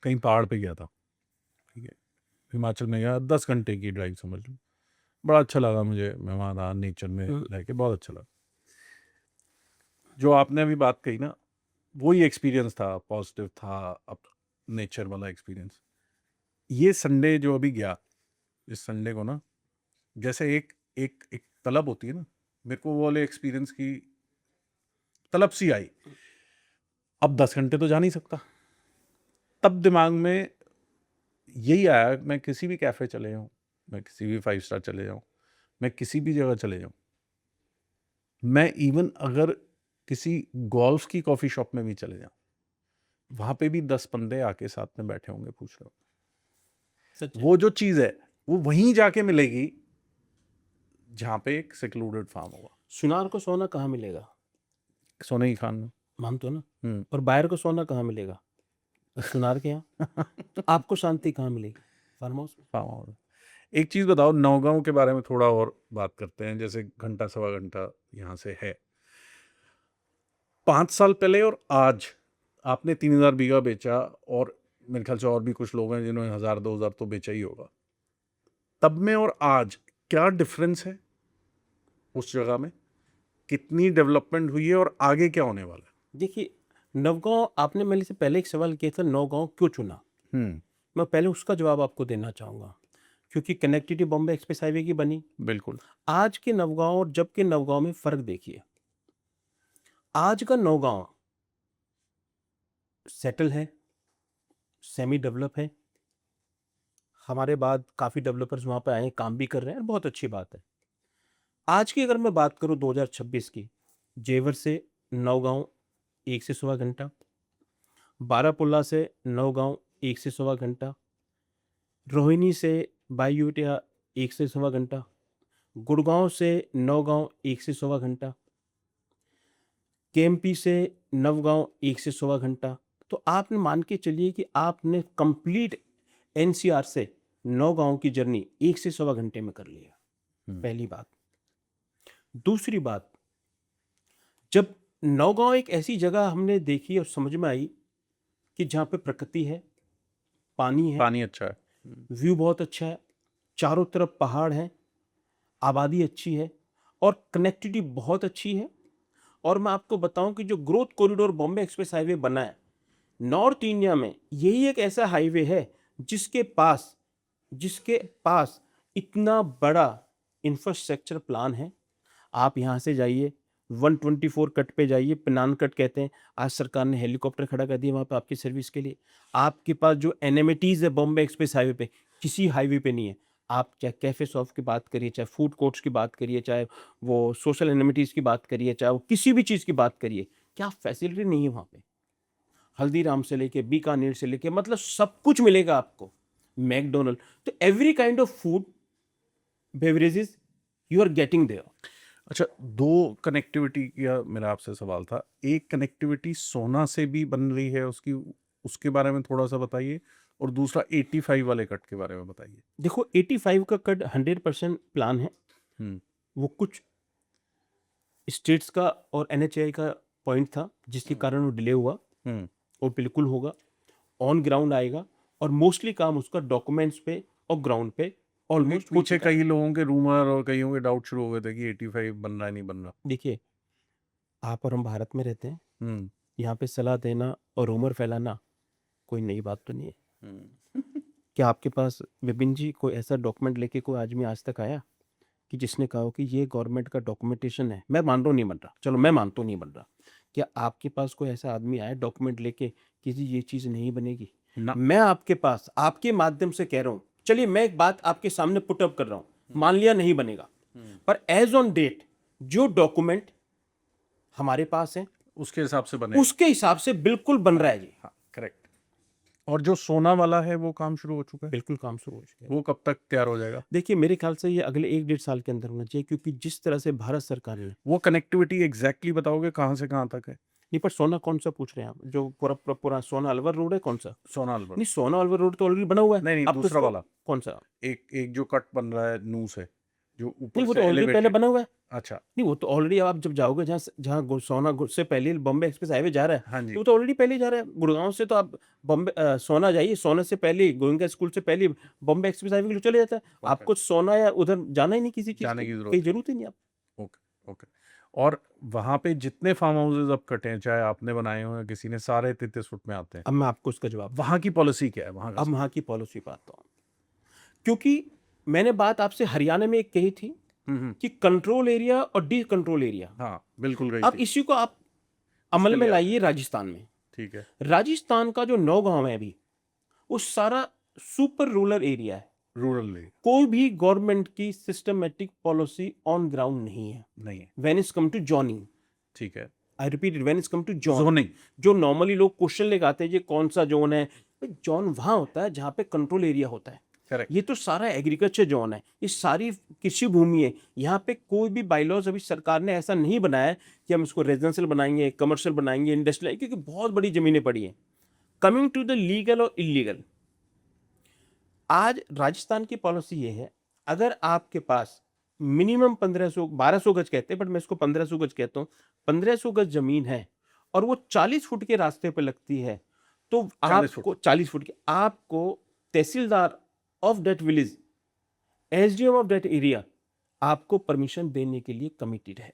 S2: कहीं पहाड़ पे गया था, ठीक है, हिमाचल में गया, 10 घंटे की ड्राइव समझ लो। बड़ा अच्छा लगा मुझे, मैं वहाँ रहा नेचर में रह के, बहुत अच्छा लगा। जो आपने अभी बात कही ना, वही एक्सपीरियंस था, पॉजिटिव था, अब नेचर वाला एक्सपीरियंस। ये संडे जो अभी गया, इस संडे को ना, जैसे एक एक एक तलब होती है ना, मेरे को वो वाले एक्सपीरियंस की तलब सी आई। अब 10 घंटे तो जा नहीं सकता, तब दिमाग में यही आया, मैं किसी भी कैफ़े चले जाऊँ, मैं किसी भी 5 स्टार चले जाऊँ, मैं किसी भी जगह चले जाऊँ, मैं इवन अगर किसी गोल्फ की कॉफ़ी शॉप में भी चले जाऊँ, वहाँ पे भी 10 बंदे आके साथ में बैठे होंगे, पूछ रहे हो। वो जो चीज़ है वो वहीं जाके मिलेगी जहाँ पे एक सेक्लूडेड फार्म होगा।
S3: सुनार को सोना कहाँ मिलेगा?
S2: सोने की खान में।
S3: मानते हो ना? और बाहर को सोना कहाँ मिलेगा? सुनार के यहाँ। आपको शांति कहाँ मिलेगी? फार्म हाउस में।
S2: Farm house. एक चीज़ बताओ, नौगांव के बारे में थोड़ा और बात करते हैं। जैसे घंटा सवा घंटा यहाँ से है, 5 साल पहले और आज आपने 3000 बीघा बेचा, और मेरे ख्याल से और भी कुछ लोग हैं जिन्होंने 1000-2000 तो बेचा ही होगा। तब में और आज क्या डिफरेंस है उस जगह में? कितनी डेवलपमेंट हुई है और आगे क्या होने वाला है?
S3: देखिए, नवगांव, आपने मेरे से पहले एक सवाल किया था, नवगांव क्यों चुना? मैं पहले उसका जवाब आपको देना चाहूँगा, क्योंकि कनेक्टिविटी बॉम्बे एक्सप्रेस हाईवे की बनी।
S2: बिल्कुल।
S3: आज के नवगांव और जब के नवगांव में फ़र्क देखिए। आज का नवगांव सेटल है, सेमी डेवलप है। हमारे बाद काफ़ी डेवलपर्स वहाँ पे आए हैं, काम भी कर रहे हैं, बहुत अच्छी बात है। आज की अगर मैं बात करूँ 2026 की, जेवर से नौगांव 1 से सवा घंटा, बारापुल्ला से नौगांव 1 से सवा घंटा, रोहिणी से बाईयूटिया 1 से सवा घंटा, गुड़गांव से नौगांव 1 से सवा घंटा, केएमपी से नवगांव 1 से सवा घंटा। तो आपने मान के चलिए कि आपने कंप्लीट एनसीआर से नौगांव की जर्नी 1 से सवा घंटे में कर लिया। पहली बात। दूसरी बात, जब नौगांव एक ऐसी जगह हमने देखी और समझ में आई कि जहाँ पे प्रकृति है, पानी है,
S2: पानी अच्छा है।
S3: व्यू बहुत अच्छा है, चारों तरफ पहाड़ हैं, आबादी अच्छी है और कनेक्टिविटी बहुत अच्छी है। और मैं आपको बताऊं कि जो growth corridor Bombay express highway बना है, नॉर्थ इंडिया में यही एक ऐसा हाईवे है जिसके पास इतना बड़ा इंफ्रास्ट्रक्चर प्लान है। आप यहाँ से जाइए, 124 कट पे जाइए, पिनान कट कहते हैं, आज सरकार ने हेलीकॉप्टर खड़ा कर दिया वहाँ पे आपकी सर्विस के लिए। आपके पास जो एनेमिटीज़ है बॉम्बे एक्सप्रेस हाईवे पे, किसी हाईवे पे नहीं है। आप चाहे कैफे शॉप की बात करिए, चाहे फूड कोर्ट्स की बात करिए, चाहे वो सोशल एनिमिटीज़ की बात करिए, चाहे वो किसी भी चीज़ की बात करिए, क्या फैसिलिटी नहीं है वहाँ पे? हल्दीराम से लेके बीकानेर से लेके, मतलब सब कुछ मिलेगा आपको, मैकडोनल्ड। तो every kind of food, beverages you are getting there.
S2: अच्छा, 2 कनेक्टिविटी का मेरा आपसे सवाल था। एक कनेक्टिविटी सोना से भी बन रही है, उसके बारे में थोड़ा-सा बताइए, और दूसरा 85 वाले कट के बारे में बताइए।
S3: देखो, 85 का कट 100% प्लान है। वो कुछ स्टेट्स का और एनएचएआई का पॉइंट था जिसके कारण वो डिले हुआ, और बिल्कुल होगा, ऑन ग्राउंड आएगा। और मोस्टली काम उसका डॉक्यूमेंट्स पे और ग्राउंड पे ऑलमोस्ट
S2: पीछे कई लोगों के रूमर और कईयों के डाउट शुरू हो गए थे कि 85 बन रहा है, नहीं बन रहा।
S3: देखिए, आप और हम भारत में रहते हैं, यहाँ पे सलाह देना और रूमर फैलाना कोई नई बात तो नहीं है। क्या आपके पास विपिन जी कोई ऐसा डॉक्यूमेंट लेके कोई आदमी आज तक आया कि जिसने कहा हो कि ये गवर्नमेंट का डॉक्यूमेंटेशन है, मैं मान रहा हूँ नहीं बन रहा, चलो मैं मानता हूँ नहीं बन रहा, क्या आपके पास कोई ऐसा आदमी आया डॉक्यूमेंट लेके कि जी ये चीज़ नहीं बनेगी? मैं आपके पास आपके माध्यम से कह रहा हूँ, चलिए मैं एक बात आपके सामने पुट अप कर रहा हूँ, मान लिया नहीं बनेगा, पर एज ऑन डेट जो डॉक्यूमेंट हमारे पास है
S2: उसके हिसाब से बने,
S3: उसके हिसाब से बिल्कुल बन रहा है जी।
S2: हाँ, करेक्ट। और जो सोना वाला है वो काम शुरू हो चुका है?
S3: बिल्कुल काम शुरू हो चुका है।
S2: वो कब तक तैयार हो जाएगा?
S3: देखिए, मेरे ख्याल से ये अगले 1-1.5 साल के अंदर होना चाहिए, क्योंकि जिस तरह से भारत सरकार ने,
S2: वो कनेक्टिविटी एग्जैक्टली बताओगे कहाँ से कहाँ तक है?
S3: नहीं, पर सोना कौन सा पूछ रहे हैं आप? जो पूरा सोना अलवर रोड है, कौन सा?
S2: सोना अलवर
S3: नहीं, सोना अलवर रोड तो ऑलरेडी बना हुआ है।
S2: नहीं,
S3: आप तो
S2: दूसरा
S3: उसको-
S2: वाला
S3: कौन सा?
S2: एक जो कट बन रहा है नू से, जो ऊपर
S3: नहीं, वो
S2: से
S3: तो ऑलरेडी पहले
S2: elevated-
S3: बना हुआ है।
S2: अच्छा,
S3: नहीं, वो तो ऑलरेडी आप जब जाओगे जहाँ सोना से पहले बॉम्बे एक्सप्रेस हाईवे जा रहा है,
S2: हाँ जी,
S3: तो वो तो ऑलरेडी पहले ही जा रहा है। गुड़गांव से तो आप बॉम्बे सोना जाइए, सोना से पहले गोविंदा स्कूल से पहले बॉम्बे एक्सप्रेस हाईवे के लिए चले जाता है। आपको सोना या उधर जाना ही नहीं, किसी चीज़
S2: जाने की
S3: की जरूरत ही नहीं। आप
S2: ओके ओके। और वहाँ पे जितने फार्म हाउसेज अब कटे हैं, चाहे आपने बनाए हो या किसी ने, सारे 33 फुट में आते हैं।
S3: अब मैं आपको उसका जवाब,
S2: वहाँ की पॉलिसी क्या है वहाँ का?
S3: अब वहाँ की पॉलिसी बात हूँ, क्योंकि मैंने बात आपसे हरियाणा में एक कही थी कि कंट्रोल एरिया और डी कंट्रोल एरिया,
S2: हाँ बिल्कुल गई
S3: अब
S2: थी।
S3: इसी को आप अमल में लाइए राजस्थान में।
S2: ठीक है,
S3: राजस्थान का जो नौगांव है अभी, वो सारा सुपर रूरल एरिया है।
S2: रूरल नहीं
S3: कोई भी गवर्नमेंट की सिस्टमेटिक पॉलिसी ऑन ग्राउंड नहीं है।
S2: नहीं है,
S3: when is come to zoning,
S2: ठीक है,
S3: I repeat it, when is come to
S2: zoning,
S3: जो नॉर्मली लोग क्वेश्चन लेके आते हैं, ये कौन सा जोन है? जोन वहां होता है जहाँ पे कंट्रोल एरिया होता है।
S2: करेक्ट।
S3: ये तो सारा एग्रीकल्चर जोन है, ये सारी कृषि भूमि है। यहाँ पे कोई भी बाइलॉज अभी सरकार ने ऐसा नहीं बनाया है कि हम इसको रेजिडेंशियल बनाएंगे, कमर्शियल बनाएंगे, इंडस्ट्रियल, क्योंकि बहुत बड़ी जमीनें पड़ी हैं। कमिंग टू द लीगल और इलीगल, आज राजस्थान की पॉलिसी ये है, अगर आपके पास मिनिमम 1200 गज कहते हैं, बट मैं इसको 1500 गज कहता हूँ, 1500 गज जमीन है और वो 40 फुट के रास्ते पे लगती है,
S1: तो
S2: 40
S1: आपको 40 फुट की, आपको tehsildar of that village, SDM of that area आपको परमिशन देने के लिए कमिटेड है।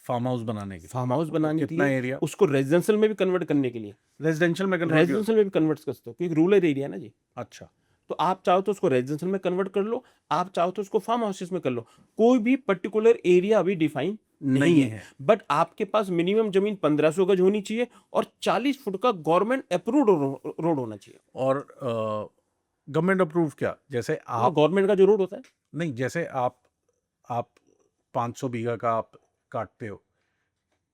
S2: फार्म हाउस बनाने के लिए
S1: फार्म हाउस बनाने के
S2: कितना
S1: लिए,
S2: एरिया?
S1: उसको रेजिडेंशियल में भी कन्वर्ट करने के लिए,
S2: रेजिडेंशियल में convert किया?
S1: रेजिडेंशियल में भी कन्वर्ट कर सकते हो क्योंकि रूरल एरिया है ना जी।
S2: अच्छा,
S1: तो आप चाहो तो उसको रेजिडेंशियल में कन्वर्ट कर लो, आप चाहो तो उसको फार्म हाउसेस में कर लो, कोई भी पर्टिकुलर एरिया अभी डिफाइन नहीं है। बट आपके पास मिनिमम जमीन 1500 गज होनी चाहिए और 40 फुट का गवर्नमेंट अप्रूव्ड रोड होना चाहिए।
S2: और गवर्नमेंट अप्रूव क्या? जैसे आप
S1: गवर्नमेंट का जो रोड होता है,
S2: नहीं, जैसे आप 500 बीघा का आप काटते हो,
S1: हाँ,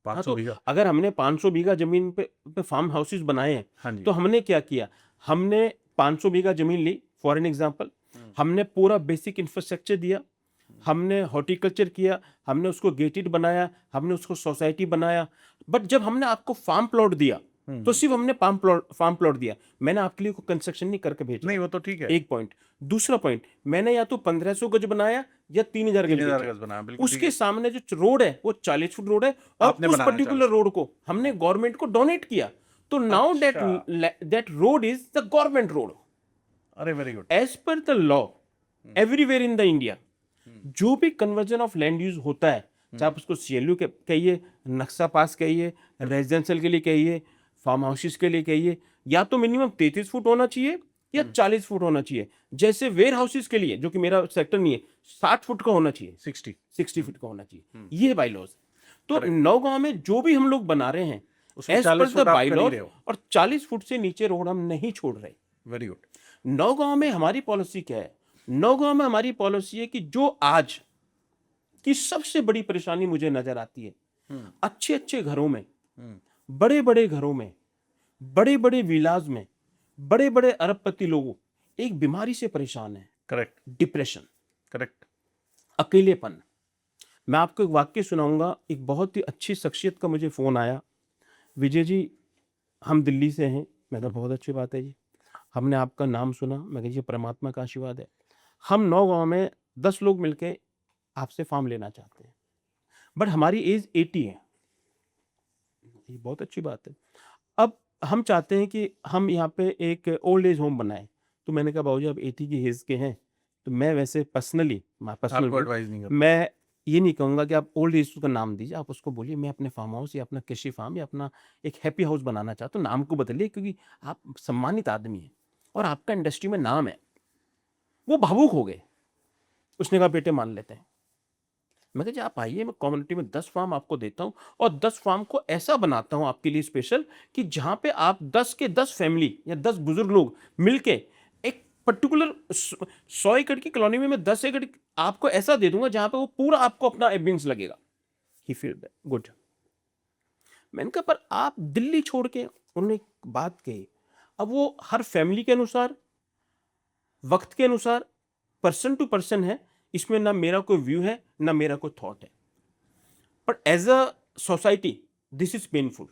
S2: 500
S1: तो
S2: बीघा।
S1: अगर हमने 500 बीघा जमीन पे फार्म हाउसेस बनाए हैं,
S2: हाँ जी।
S1: तो हमने क्या किया, हमने 500 बीघा जमीन ली फॉर एन एग्जांपल, हमने पूरा बेसिक इंफ्रास्ट्रक्चर दिया, हमने हॉर्टिकल्चर किया, हमने उसको गेटेड बनाया, हमने उसको सोसाइटी बनाया। बट जब हमने आपको फार्म प्लॉट दिया तो सिर्फ हमने फार्म प्लॉट दिया, मैंने आपके लिए कोई कंस्ट्रक्शन नहीं करके भेजा।
S2: नहीं, वो तो ठीक है।
S1: एक पॉइंट। दूसरा पॉइंट, मैंने या तो 1500 गज बनाया या 3000 गज
S2: 3000
S1: बेचा।
S2: गज बनाया, बिल्कुल ठीक
S1: उसके
S2: है।
S1: सामने जो रोड है वो 40 फुट रोड है और
S2: आपने
S1: उस
S2: बनाया
S1: पर्टिकुलर
S2: 40
S1: रोड को हमने गवर्नमेंट को डोनेट किया। तो now that road is the government road
S2: अरे very good.
S1: As per the law everywhere in the India. जो भी कन्वर्जन ऑफ लैंड यूज होता है, चाहे आप उसको सीएलयू कहिए, नक्शा पास कहिए, रेजिडेंशियल के लिए कहिए, फार्म हाउसेस के लिए कहिए, या तो मिनिमम 33 फुट होना चाहिए या 40 फुट होना चाहिए। जैसे वेयर हाउसेस के लिए, जो कि मेरा सेक्टर नहीं है, 60 फुट का होना चाहिए, 60 फुट का होना चाहिए। ये बाई लॉज। तो नौगांव में जो भी हम लोग बना रहे हैं
S2: उसमें
S1: एज
S2: 40
S1: पर
S2: फुट
S1: द
S2: आप
S1: बाई
S2: कर ही
S1: लॉ,
S2: रहे हो।
S1: और 40 फुट से नीचे रोड हम नहीं छोड़ रहे।
S2: Very good.
S1: नौगांव में हमारी पॉलिसी क्या है? नौगांव में हमारी पॉलिसी है कि जो आज की सबसे बड़ी परेशानी मुझे नजर आती है, अच्छे अच्छे घरों में, बड़े बड़े घरों में, बड़े बड़े विलाज में, बड़े बड़े अरबपति लोग एक बीमारी से परेशान है।
S2: Correct,
S1: depression,
S2: correct.
S1: अकेलेपन। मैं आपको एक वाक्य सुनाऊंगा। एक बहुत ही अच्छी शख्सियत का मुझे फोन आया, विजय जी हम दिल्ली से हैं। मैंने बहुत अच्छी बात है जी, हमने आपका नाम सुना। मैं कहा ये परमात्मा का आशीर्वाद है। हम 9 गांव में 10 लोग मिलके आपसे फार्म लेना चाहते हैं, बट हमारी एज 80 है। ये बहुत अच्छी बात है। अब हम चाहते हैं कि हम यहाँ पे एक ओल्ड एज होम बनाएं। तो मैंने कहा बाबूजी आप 80 की एज के हैं, तो मैं वैसे पर्सनली
S2: आपको एडवाइस नहीं करता।
S1: मैं ये नहीं कहूँगा कि आप ओल्ड एज का नाम दीजिए। आप उसको बोलिए मैं अपने फार्म हाउस या अपना कृषि फार्म या अपना एक हैप्पी हाउस बनाना चाहता हूँ। नाम को बदलिए, क्योंकि आप सम्मानित आदमी हैं और आपका इंडस्ट्री में नाम है। वो भावुक हो गए। उसने कहा बेटे मान लेते हैं। मैं कहा जी आप आइए, मैं कम्युनिटी में 10 फार्म आपको देता हूँ और 10 फार्म को ऐसा बनाता हूँ आपके लिए स्पेशल, कि जहाँ पे आप 10 के 10 फैमिली या 10 बुजुर्ग लोग मिलके एक पर्टिकुलर 100 एकड़ की कॉलोनी में मैं 10 एकड़ आपको ऐसा दे दूंगा जहाँ पे वो पूरा आपको अपना एम्बियंस लगेगा। ही फील गुड। मैंने कहा पर आप दिल्ली छोड़ के, उन्होंने एक बात कही, अब वो हर फैमिली के अनुसार, वक्त के अनुसार, पर्सन टू पर्सन है। इसमें ना मेरा कोई व्यू है ना मेरा कोई थॉट है, but as a society this is painful.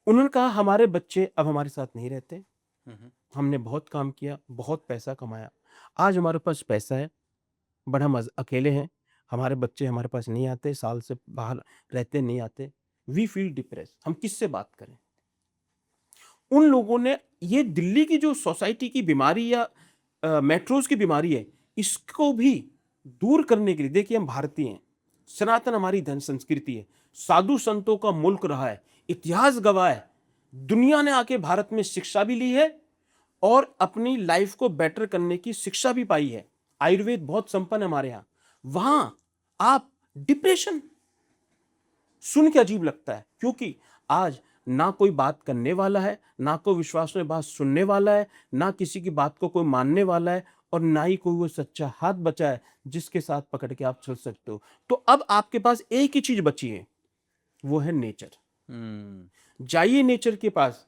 S1: उन्होंने कहा हमारे बच्चे अब हमारे साथ नहीं रहते, हमने बहुत काम किया, बहुत पैसा कमाया, आज हमारे पास पैसा है बट हम अकेले हैं, हमारे बच्चे हमारे पास नहीं आते, साल से बाहर रहते नहीं आते, वी फील डिप्रेस, हम किससे बात करें। उन लोगों ने ये दिल्ली की जो सोसाइटी की बीमारी या मेट्रोज की बीमारी है, इसको भी दूर करने के लिए, देखिए हम भारतीय हैं, सनातन हमारी धन संस्कृति है, साधु संतों का मुल्क रहा है, इतिहास गवाह है, दुनिया ने आके भारत में शिक्षा भी ली है और अपनी लाइफ को बेटर करने की शिक्षा भी पाई है। आयुर्वेद बहुत संपन्न है हमारे यहाँ। वहां आप डिप्रेशन सुन के अजीब लगता है, क्योंकि आज ना कोई बात करने वाला है, ना कोई विश्वास में बात सुनने वाला है, ना किसी की बात को कोई मानने वाला है, और ना ही कोई वो सच्चा हाथ बचा है जिसके साथ पकड़ के आप चल सकते हो। तो अब आपके पास एक ही चीज बची है, वो है नेचर। जाइए नेचर के पास,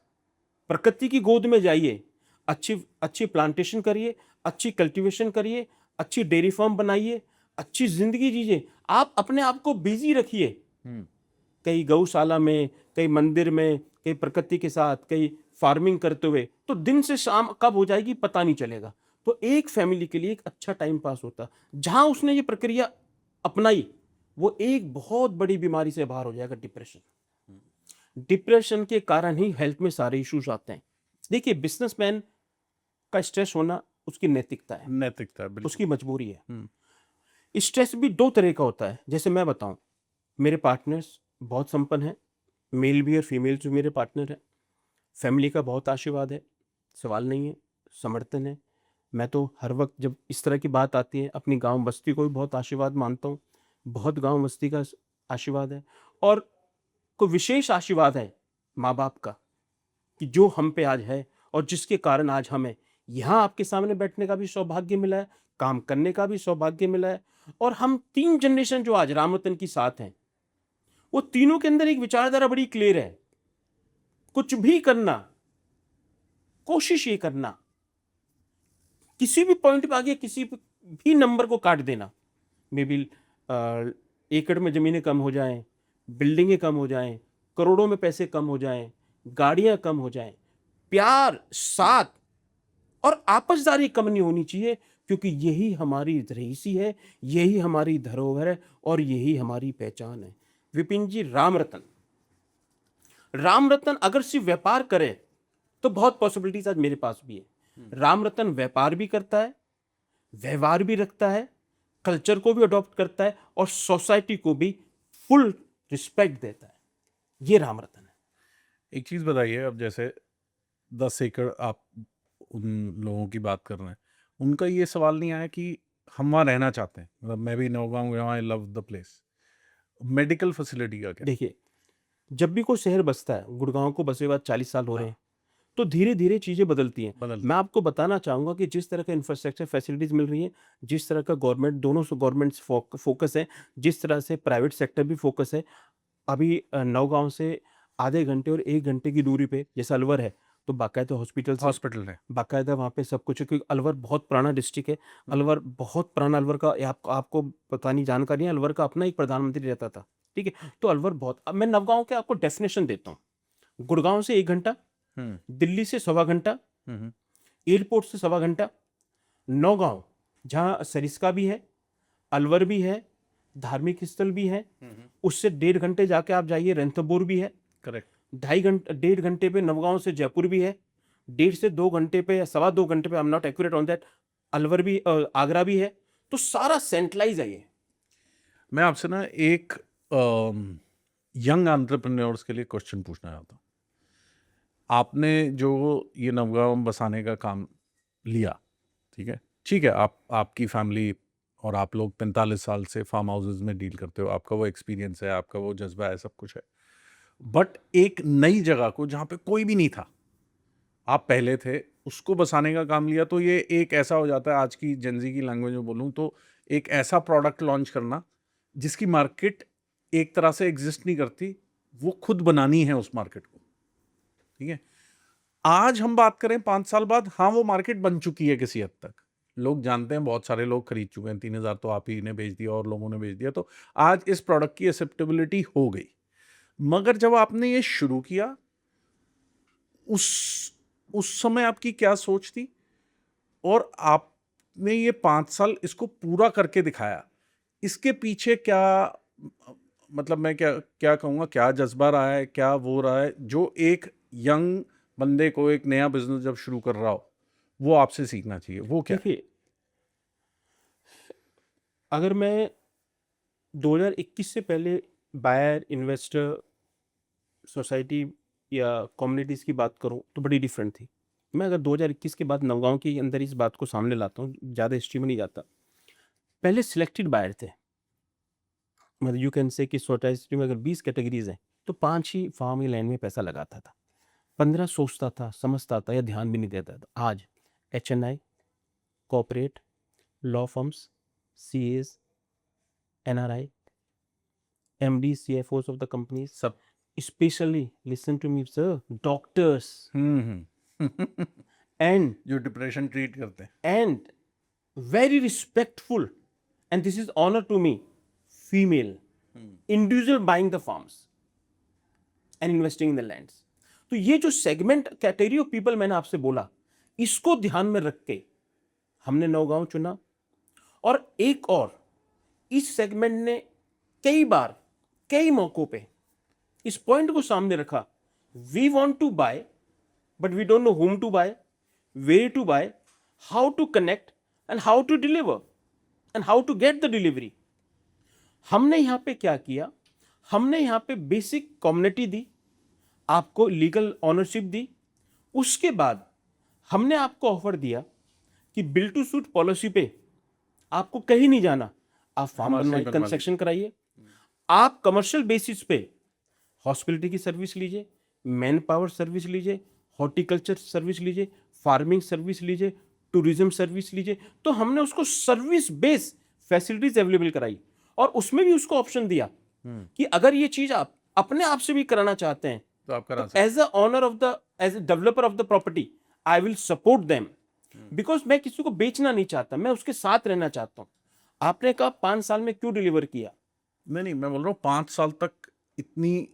S1: प्रकृति की गोद में जाइए, अच्छी प्लांटेशन करिए, अच्छी कल्टीवेशन करिए, अच्छी डेयरी फार्म बनाइए, अच्छी जिंदगी जीजिए। आप अपने आप को बिजी रखिए, कहीं गौशाला में, कहीं मंदिर में, कहीं प्रकृति के साथ, कहीं फार्मिंग करते हुए, तो दिन से शाम कब हो जाएगी पता नहीं चलेगा। तो एक फैमिली के लिए एक अच्छा टाइम पास होता। जहां उसने ये प्रक्रिया अपनाई, वो एक बहुत बड़ी बीमारी से बाहर हो जाएगा, डिप्रेशन। डिप्रेशन के कारण ही हेल्थ में सारे इश्यूज आते हैं। देखिए, बिजनेसमैन का स्ट्रेस होना उसकी नैतिकता है,
S2: नैतिकता बिल्कुल।
S1: उसकी मजबूरी है।
S2: हम्म।
S1: स्ट्रेस भी दो तरह का होता है। जैसे मैं बताऊं, मेरे पार्टनर्स बहुत संपन्न हैं, मेल भी और फीमेल जो मेरे पार्टनर हैं। फैमिली का बहुत आशीर्वाद है, सवाल नहीं है, समर्थन है। मैं तो हर वक्त जब इस तरह की बात आती है अपनी गांव बस्ती को भी बहुत आशीर्वाद मानता हूँ। बहुत गांव बस्ती का आशीर्वाद है, और कोई विशेष आशीर्वाद है माँ बाप का कि जो हम पे आज है, और जिसके कारण आज हमें यहाँ आपके सामने बैठने का भी सौभाग्य मिला है, काम करने का भी सौभाग्य मिला है। और हम 3 जनरेशन जो आज राम रतन की साथ हैं, वो तीनों के अंदर एक विचारधारा बड़ी क्लियर है। कुछ भी करना, कोशिश ये करना, किसी भी पॉइंट पे आगे किसी भी नंबर को काट देना। मे बी एकड़ में जमीनें कम हो जाएं, बिल्डिंगें कम हो जाएं, करोड़ों में पैसे कम हो जाएं, गाड़ियां कम हो जाएं, प्यार, साथ और आपसदारी कम नहीं होनी चाहिए, क्योंकि यही हमारी रईसी है, यही हमारी धरोहर है, और यही हमारी पहचान है। विपिन जी, राम रतन अगर सिर्फ व्यापार करे तो बहुत पॉसिबिलिटीज आज मेरे पास भी है। राम रतन व्यापार भी करता है, व्यवहार भी रखता है, कल्चर को भी अडॉप्ट करता है, और सोसाइटी को भी फुल रिस्पेक्ट देता है। ये राम रतन है।
S2: एक चीज़ बताइए, अब जैसे 10 एकड़ आप उन लोगों की बात कर रहे हैं, उनका ये सवाल नहीं आया कि हम वहाँ रहना चाहते हैं? मतलब मैं भी नौगांव गया, I love the place. Medical facility का क्या?
S1: देखिए, जब भी कोई शहर बसता है, गुड़गांव को बसे बाद 40 साल हो रहे हैं, तो धीरे धीरे चीजें बदलती हैं।
S2: बदलती
S1: मैं आपको बताना चाहूंगा कि जिस तरह का इंफ्रास्ट्रक्चर फैसिलिटीज मिल रही है, जिस तरह का गवर्नमेंट, दोनों से गवर्नमेंट फोकस है, जिस तरह से प्राइवेट सेक्टर भी फोकस है। अभी नौगांव से आधे घंटे और 1 घंटे की दूरी पे जैसे अलवर है, तो बाकायदा
S2: हॉस्पिटल है।
S1: बाकायदा वहाँ पे सब कुछ है, क्योंकि अलवर बहुत पुराना डिस्ट्रिक्ट है। अलवर बहुत पुराना, अलवर का आपको पता नहीं, जानकारी है, अलवर का अपना एक प्रधानमंत्री रहता था। ठीक है, तो अलवर बहुत। अब मैं नवगांव के आपको डेफिनेशन देता हूँ। गुड़गांव से 1 घंटा, दिल्ली से 1.25 घंटा, एयरपोर्ट से 1.25 घंटा, नौगांव जहाँ सरिस्का भी है, अलवर भी है, धार्मिक स्थल भी है, उससे 1.5 घंटे जाके आप जाइए, रणथंभौर भी है।
S2: करेक्ट।
S1: 1.5 घंटे पे नवगांव से जयपुर भी है। 1.5 से 2 घंटे पे या 2.25 घंटे पे, I am not accurate on that, Alwar भी, आगरा भी है। तो सारा सेंट्रलाइज है ये।
S2: मैं आपसे ना एक यंग एंटरप्रेन्योर्स के लिए क्वेश्चन पूछना चाहता हूँ। आपने जो ये नवगांव बसाने का काम लिया, ठीक है, आपकी फैमिली और आप लोग 45 साल से फार्म हाउसेज में डील करते हो, आपका वो एक्सपीरियंस है, आपका वो जज्बा है, सब कुछ है। बट एक नई जगह को जहाँ पे कोई भी नहीं था, आप पहले थे, उसको बसाने का काम लिया, तो ये एक ऐसा हो जाता है, आज की जेनजी की लैंग्वेज में बोलूँ तो, एक ऐसा प्रोडक्ट लॉन्च करना जिसकी मार्केट एक तरह से एग्जिस्ट नहीं करती, वो खुद बनानी है उस मार्केट को। ठीक है, आज हम बात करें 5 साल बाद, हाँ वो मार्केट बन चुकी है किसी हद तक, लोग जानते हैं, बहुत सारे लोग खरीद चुके हैं, 3000 तो आप ही ने बेच दिया और लोगों ने बेच दिया, तो आज इस प्रोडक्ट की एक्सेप्टेबिलिटी हो गई। मगर जब आपने ये शुरू किया, उस समय आपकी क्या सोच थी, और आपने ये 5 साल इसको पूरा करके दिखाया, इसके पीछे क्या, मतलब मैं क्या कहूँगा, क्या जज्बा रहा है, क्या वो रहा है जो एक यंग बंदे को एक नया बिजनेस जब शुरू कर रहा हो वो आपसे सीखना चाहिए, वो क्या?
S1: देखिए, अगर मैं 2021 से पहले बायर, इन्वेस्टर, सोसाइटी या कम्युनिटीज़ की बात करूं तो बड़ी डिफरेंट थी। मैं अगर 2021 के बाद नवगांव के अंदर इस बात को सामने लाता हूं, ज़्यादा हिस्ट्री में नहीं जाता। पहले सिलेक्टेड बायर थे, मतलब यू कैन से कि सोसाइटी में अगर 20 कैटेगरीज हैं तो 5 ही फार्म या लैंड में पैसा लगाता था, 15 सोचता था, समझता था या ध्यान भी नहीं देता था। आज HNI, corporate, law firms, CAs, NRI, MD, CFOs of the companies,
S2: सब
S1: especially listen to me sir, doctors and
S2: जो डिप्रेशन ट्रीट करते हैं,
S1: and very respectful, and this is honor to me, female individual buying the farms and investing in the lands. तो ये जो segment, category of people मैंने आपसे बोला, इसको ध्यान में रख के हमने नौगांव चुना। और एक और, इस सेगमेंट ने कई बार, कई मौकों पे इस पॉइंट को सामने रखा, we want to buy but we don't know whom to buy, where to buy, how to connect and how to deliver and how to get the delivery. हमने यहां पे क्या किया, हमने यहां पे बेसिक कम्युनिटी दी, आपको लीगल ऑनरशिप दी, उसके बाद हमने आपको ऑफर दिया कि बिल टू सूट पॉलिसी पे आपको कहीं नहीं जाना, आप फार्म
S2: हमारे से
S1: बनवाइए,
S2: बनवा
S1: कंस्ट्रक्शन कराइए, आप कमर्शियल बेसिस पे हॉस्पिटलिटी की सर्विस लीजिए, मैन पावर सर्विस लीजिए, हॉर्टिकल्चर सर्विस लीजिए, फार्मिंग सर्विस लीजिए, टूरिज्म सर्विस लीजिए। तो हमने उसको सर्विस बेस फैसिलिटीज अवेलेबल कराई और उसमें भी उसको ऑप्शन दिया कि अगर ये चीज आप अपने आप से भी कराना चाहते हैं
S2: तो आप करा
S1: तो as a owner of the, as a developer of the property, I will support them, because मैं किसी को बेचना नहीं चाहता, मैं उसके साथ रहना चाहता हूं। आपने कहा 5 साल में क्यों डिलीवर किया,
S2: नहीं, मैं बोल रहा हूँ 5 साल तक इतनी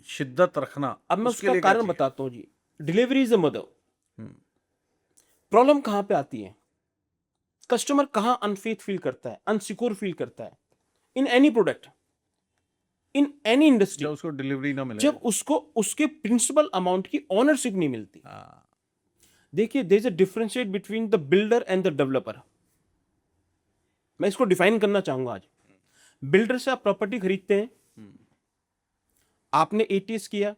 S2: शिद्दत रखना,
S1: अब मैं
S2: उसके
S1: उसका
S2: लिए क्या
S1: कारण
S2: चाहिए?
S1: बताता हूं जी। Delivery is a mother. Problem कहां पे आती है, कस्टमर कहां अनफेथ फील करता है, अनसिक्योर फील करता है, in any product, in any industry,
S2: जब उसको डिलीवरी ना मिले।
S1: जब उसको उसके प्रिंसिपल अमाउंट की ओनरशिप नहीं मिलती।
S2: हाँ,
S1: देखिए, there is a differentiate between the builder and the developer. मैं इसको डिफाइन करना चाहूंगा आज। बिल्डर से आप प्रॉपर्टी खरीदते हैं, आपने एटीएस किया,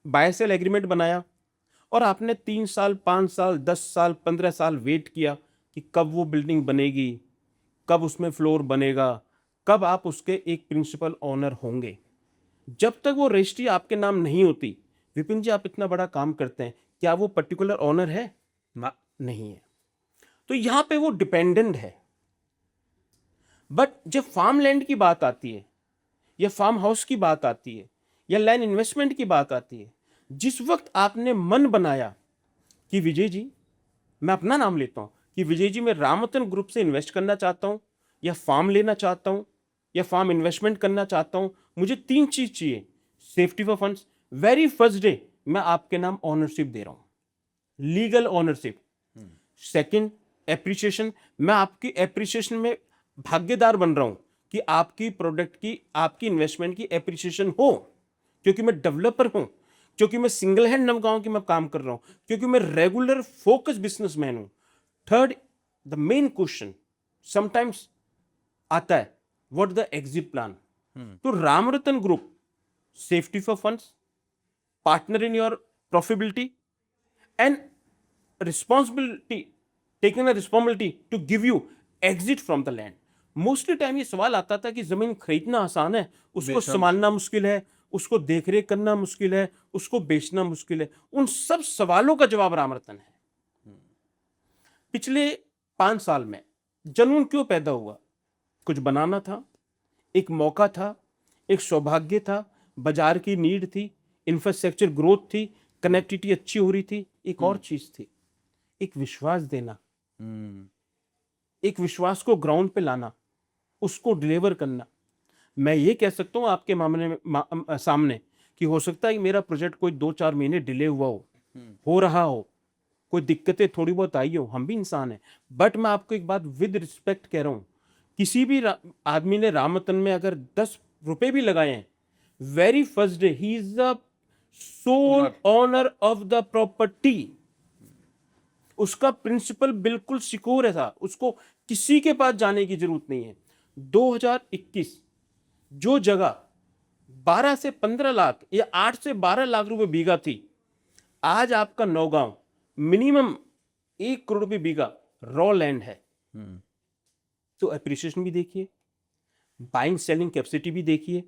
S1: बाय सेल एग्रीमेंट बनाया और आपने 3 साल, 5 साल, 10 साल, 15 साल वेट किया कि कब वो बिल्डिंग बनेगी, कब उसमें फ्लोर बनेगा, कब आप उसके एक प्रिंसिपल ओनर होंगे। जब तक वो रजिस्ट्री आपके नाम नहीं होती, विपिन जी आप इतना बड़ा काम करते हैं, क्या वो पर्टिकुलर ओनर है?
S2: ना,
S1: नहीं है। तो यहां पे वो डिपेंडेंट है। बट जब फार्म लैंड की बात आती है या फार्म हाउस की बात आती है या लैंड इन्वेस्टमेंट की बात आती है, जिस वक्त आपने मन बनाया कि विजय जी, मैं अपना नाम लेता हूं कि विजय जी मैं रामरतन ग्रुप से इन्वेस्ट करना चाहता हूं या फार्म लेना चाहता हूं या फार्म इन्वेस्टमेंट करना चाहता हूं, मुझे 3 चीज चाहिए, safety for funds, very first day मैं आपके नाम ऑनरशिप दे रहा हूं, लीगल ऑनरशिप। सेकंड, एप्रिसिएशन, मैं आपकी एप्रिसिएशन में भागीदार बन रहा हूं कि आपकी प्रोडक्ट की, आपकी इन्वेस्टमेंट की एप्रिसिएशन हो, क्योंकि मैं डेवलपर हूं, क्योंकि मैं सिंगल हैंड नवगांव की मैं काम कर रहा हूं, क्योंकि मैं रेगुलर फोकस बिजनेसमैन हूं। Third, the main question sometimes आता है, व्हाट द एग्जिट प्लान। तो Ramratan group, safety for funds, partner in your profitability and responsibility, taking a responsibility to give you exit from the land. Mostly time ये सवाल आता था कि जमीन खरीदना आसान है, उसको
S2: बेचना
S1: संभालना मुश्किल है, उसको देखरेख करना मुश्किल है, उसको बेचना मुश्किल है। उन सब सवालों का जवाब रामरतन है। पिछले 5 साल में जुनून क्यों पैदा हुआ? कुछ बनाना था, एक मौका था, एक सौभाग्य था, बाजार की नीड थी, इंफ्रास्ट्रक्चर ग्रोथ थी, कनेक्टिविटी अच्छी हो रही थी, एक और चीज थी, एक विश्वास देना, एक विश्वास को ग्राउंड पे लाना, उसको डिलीवर करना। मैं ये कह सकता हूं आपके मामले में सामने कि हो सकता है कि मेरा प्रोजेक्ट कोई 2-4 महीने डिले हुआ हो रहा हो, कोई दिक्कतें थोड़ी बहुत आई हो, हम भी इंसान हैं। बट मैं आपको एक बात विद रिस्पेक्ट कह रहा हूं, किसी भी आदमी ने रामरतन में अगर 10 रुपए भी लगाए हैं, वेरी फर्स्ट डे ही is the sole owner of the property. उसका प्रिंसिपल बिल्कुल सिक्योर है, था उसको किसी के पास जाने की जरूरत नहीं है। 2021 जो जगह 12 से 15 लाख या 8 से 12 लाख रुपए बीघा थी, आज आपका नौगांव मिनिमम 1 करोड़ रुपए बीघा रॉ लैंड है। तो अप्रिसिएशन भी देखिए, बाइंग सेलिंग कैपेसिटी भी देखिए,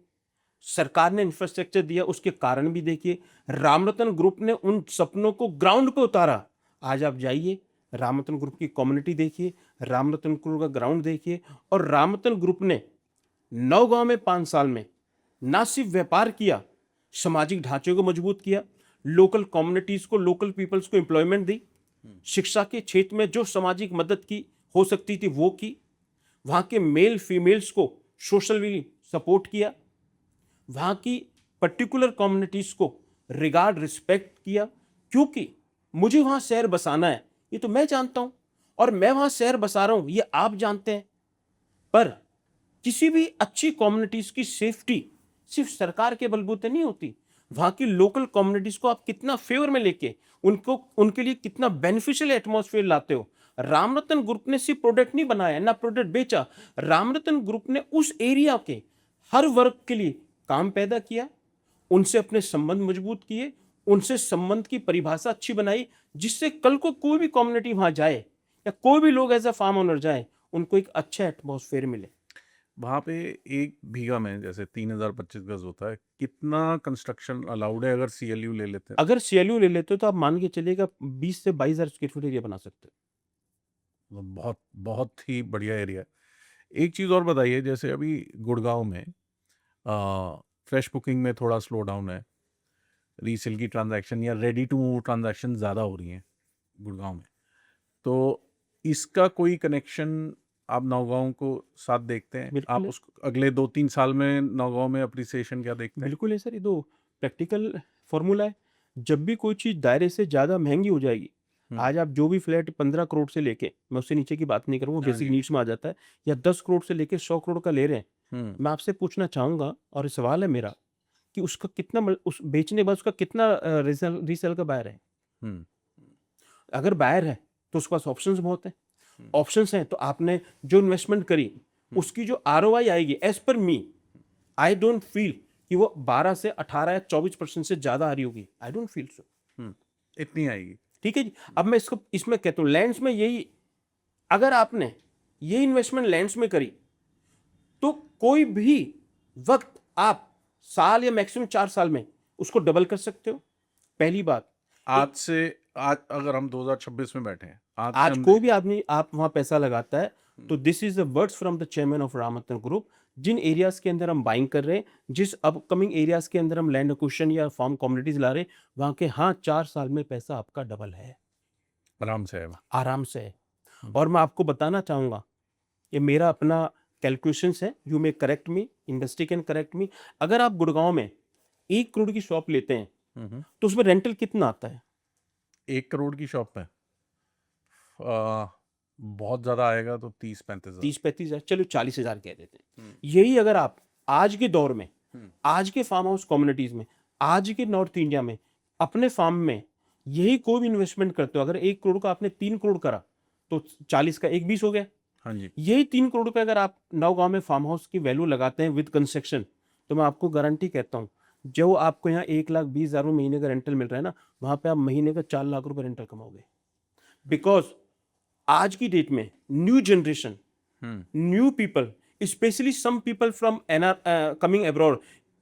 S1: सरकार ने इंफ्रास्ट्रक्चर दिया उसके कारण भी देखिए, रामरतन ग्रुप ने उन सपनों को ग्राउंड पे उतारा। आज आप जाइए, रामरतन ग्रुप की कम्युनिटी देखिए, रामरतन ग्रुप का ग्राउंड देखिए, और रामरतन ग्रुप ने नौगांव में 5 साल में ना सिर्फ व्यापार किया, सामाजिक ढांचे को मजबूत किया, लोकल कम्युनिटीज को, लोकल पीपल्स को एम्प्लॉयमेंट दी, शिक्षा के क्षेत्र में जो सामाजिक मदद की हो सकती थी वो की, वहां के मेल फीमेल्स को सोशली सपोर्ट किया, वहां की पर्टिकुलर कम्युनिटीज को रिगार्ड रिस्पेक्ट किया। क्योंकि मुझे वहां शहर बसाना है, ये तो मैं जानता हूं, और मैं वहां शहर बसा रहा हूं, ये आप जानते हैं। पर किसी भी अच्छी कम्युनिटीज की सेफ्टी सिर्फ सरकार के बलबूते नहीं होती, वहाँ की लोकल कम्युनिटीज को आप कितना फेवर में लेके उनको उनके लिए कितना बेनिफिशियल एटमॉस्फेयर लाते हो। रामरतन ग्रुप ने सिर्फ प्रोडक्ट नहीं बनाया ना प्रोडक्ट बेचा, रामरतन ग्रुप ने उस एरिया के हर वर्ग के लिए काम पैदा किया, उनसे अपने संबंध मजबूत किए, उनसे संबंध की परिभाषा अच्छी बनाई, जिससे कल को कोई भी कम्युनिटी वहां जाए या कोई भी लोग एज अ फार्म ओनर जाए, उनको एक अच्छा एटमॉस्फेयर मिले।
S2: वहाँ पे 1 बीघा में जैसे 3025 गज होता है, कितना कंस्ट्रक्शन अलाउड है अगर सीएलयू ले लेते हैं?
S1: अगर सीएलयू ले लेते हो तो आप मान के चलिएगा 20 से 22,000 स्क्वायर फीट एरिया बना सकते हो।
S2: मतलब बहुत बहुत ही बढ़िया एरिया है। एक चीज़ और बताइए, जैसे अभी गुड़गांव में फ्रेश बुकिंग में थोड़ा स्लो डाउन है, रीसेल की ट्रांजैक्शन या रेडी टू मूव ट्रांजैक्शन ज़्यादा हो रही हैं गुड़गांव में, तो इसका कोई कनेक्शन आप नौगांव को साथ देखते हैं?
S1: बिल्कुल
S2: आप
S1: है।
S2: उस अगले 2-3 साल में नौगांव में अप्रिसिएशन क्या देखते हैं?
S1: बिल्कुल है सर, ये तो प्रैक्टिकल फॉर्मूला है। जब भी कोई चीज़ दायरे से ज़्यादा महंगी हो जाएगी, आज आप जो भी फ्लैट 15 करोड़ से लेके, मैं उससे नीचे की बात नहीं कर रहा हूँ, वो
S2: हाँ
S1: बेसिक
S2: जी।
S1: नीड्स में आ जाता है, या 10 करोड़ से लेके 100 करोड़ का ले रहे हैं,
S2: हुँ,
S1: मैं आपसे पूछना चाहूँगा और ये सवाल है मेरा कि उसका कितना उस बेचने के बाद उसका कितना रीसेल का बायर है?
S2: हुँ,
S1: अगर बायर है तो उसके पास ऑप्शंस बहुत हैं।
S2: हुँ,
S1: ऑप्शंस हैं तो आपने जो इन्वेस्टमेंट करी उसकी जो आरओआई आएगी, as per me I don't feel कि वो 12 से 18 या 24% से ज़्यादा आ रही होगी। I don't feel so.
S2: हुँ, इतनी आएगी।
S1: ठीक है जी। अब मैं इसको इसमें कहता हूँ लैंड्स में यही, अगर आपने ये इन्वेस्टमेंट लैंड्स में करी तो कोई भी वक्त आप साल या मैक्सिमम 4 साल में उसको डबल कर सकते हो। पहली बात,
S2: आज अगर हम 2026 में बैठे हैं, आज से
S1: आज
S2: हम
S1: कोई भी आदमी आप वहां पैसा लगाता है तो this is the words from the chairman of Ramratan group. जिन एरियाज के अंदर हम बाइंग कर रहे हैं, जिस अपकमिंग एरियाज के अंदर हम लैंड एक्विजिशन या फार्म कम्युनिटीज ला रहे हैं, वहां के हाँ 4 साल में पैसा आपका डबल है,
S2: आराम से है।
S1: आराम से है। और मैं आपको बताना चाहूंगा, ये मेरा अपना कैलकुलेशंस है, you may correct me, industry can correct मी। अगर आप गुड़गांव में 1 करोड़ की शॉप लेते हैं
S2: हुँ, हुँ।
S1: तो उसमें रेंटल कितना आता है?
S2: 1 करोड़ की शॉप में बहुत ज़्यादा आएगा तो 30-35 हज़ार।
S1: 30-35 हजार, चलो 40,000 कह देते हैं।
S2: हुँ,
S1: यही अगर आप आज के दौर में,
S2: हुँ,
S1: आज के फार्म हाउस कम्युनिटीज में, आज के नॉर्थ इंडिया में अपने फार्म में यही कोई भी इन्वेस्टमेंट करते हो, अगर 1 करोड़ का आपने 3 करोड़ करा तो 40 का 1 20 हो गया।
S2: हाँ जी।
S1: यही 3 करोड़ रुपए अगर आप नौगांव में फार्म हाउस की वैल्यू लगाते हैं विद कंस्ट्रक्शन, तो मैं आपको गारंटी कहता हूँ, जो आपको यहाँ 1,20,000 महीने का रेंटल मिल रहा है ना, वहां पे आप महीने का 4 लाख रुपए रेंटल कमाओगे। बिकॉज आज की डेट में न्यू जनरेशन,
S2: हुँ,
S1: new people, specially some people from coming abroad,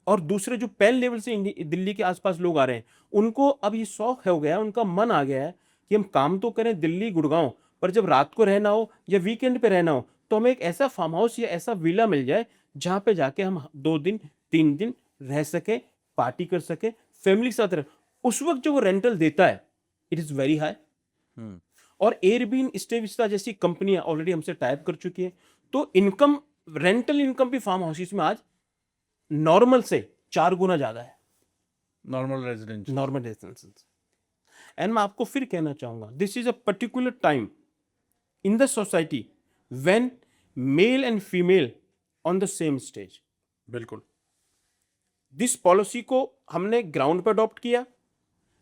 S1: और दूसरे जो पैन लेवल से दिल्ली के आसपास लोग आ रहे हैं, उनको अब ये शौक हो गया है, उनका मन आ गया है कि हम काम तो करें दिल्ली गुड़गांव, पर जब रात को रहना हो या वीकेंड पे रहना हो तो हमें एक ऐसा फार्म हाउस या ऐसा विला मिल जाए जहां पे जाके हम 2 दिन 3 दिन रह सके, पार्टी कर सके, फैमिली के साथ रहे। उस वक्त जो वो रेंटल देता है इट इज वेरी हाई।
S2: हुँ,
S1: और एयरबीन, स्टे विस्टा जैसी कंपनियां ऑलरेडी हमसे टाइप कर चुकी है, तो इनकम, रेंटल इनकम भी फार्म हाउसेस में आज नॉर्मल से 4 गुना ज्यादा है,
S2: normal residential.
S1: Normal residence. And मैं आपको फिर कहना चाहूंगा, this is a particular time in the society when male and female on the same stage.
S2: बिल्कुल।
S1: दिस पॉलिसी को हमने ग्राउंड पर अडॉप्ट किया,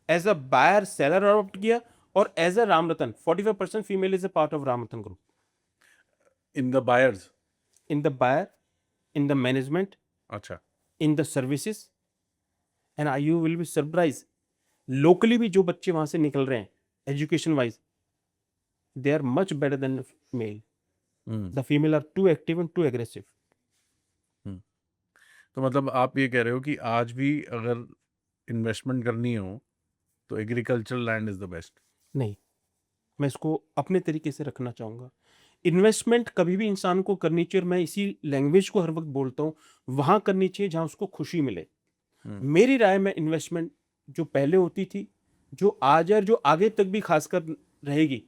S1: as a buyer seller adopt किया, और as a Ramratan 45% female is a part of Ramratan group,
S2: in the buyers.
S1: in the buyer, in the management,
S2: अच्छा।
S1: in the services, and you will be surprised, locally भी जो बच्चे वहां से निकल रहे हैं education wise, they are much better than male.
S2: Hmm,
S1: The female are too active and too aggressive.
S2: हुँ। तो मतलब आप ये कह रहे हो कि आज भी अगर इन्वेस्टमेंट करनी हो तो agricultural land is the best.
S1: नहीं, मैं इसको अपने तरीके से रखना चाहूँगा। इन्वेस्टमेंट कभी भी इंसान को करनी चाहिए, और मैं इसी लैंग्वेज को हर वक्त बोलता हूँ, वहाँ करनी चाहिए जहाँ उसको खुशी मिले।
S2: हुँ,
S1: मेरी राय में इन्वेस्टमेंट जो पहले होती थी, जो आज है और जो आगे तक भी खासकर रहेगी,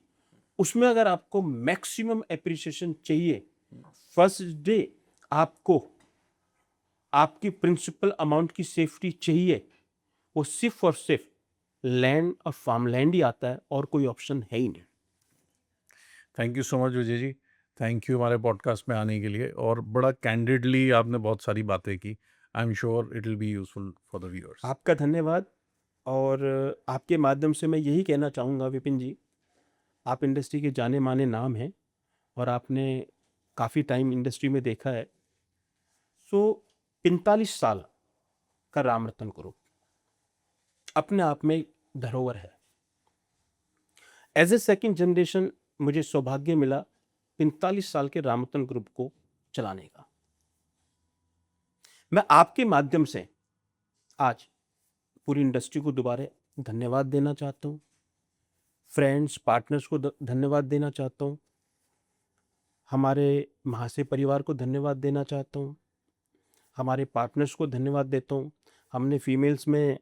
S1: उसमें अगर आपको मैक्सिमम एप्रिसिएशन चाहिए, फर्स्ट डे आपको आपकी प्रिंसिपल अमाउंट की सेफ्टी चाहिए, वो सिर्फ और सिर्फ लैंड और फार्म लैंड ही आता है, और कोई ऑप्शन है ही नहीं।
S2: Thank you so much Vijay ji. Thank you हमारे पॉडकास्ट में आने के लिए, और बड़ा कैंडिडली आपने बहुत सारी बातें की। I am sure it will be useful for the viewers.
S3: आपका धन्यवाद। और आपके माध्यम से मैं यही कहना चाहूँगा विपिन जी, आप इंडस्ट्री के जाने माने नाम हैं और आपने काफ़ी टाइम इंडस्ट्री में देखा है। सो 45 साल का राम रतन ग्रुप अपने आप में धरोहर है। एज ए सेकेंड जनरेशन मुझे सौभाग्य मिला 45 साल के राम रतन ग्रुप को चलाने का। मैं आपके माध्यम से आज पूरी इंडस्ट्री को दोबारा धन्यवाद देना चाहता हूँ, फ्रेंड्स पार्टनर्स को धन्यवाद देना चाहता हूँ, हमारे महाशय परिवार को धन्यवाद देना चाहता हूँ, हमारे पार्टनर्स को धन्यवाद देता हूँ। हमने फीमेल्स में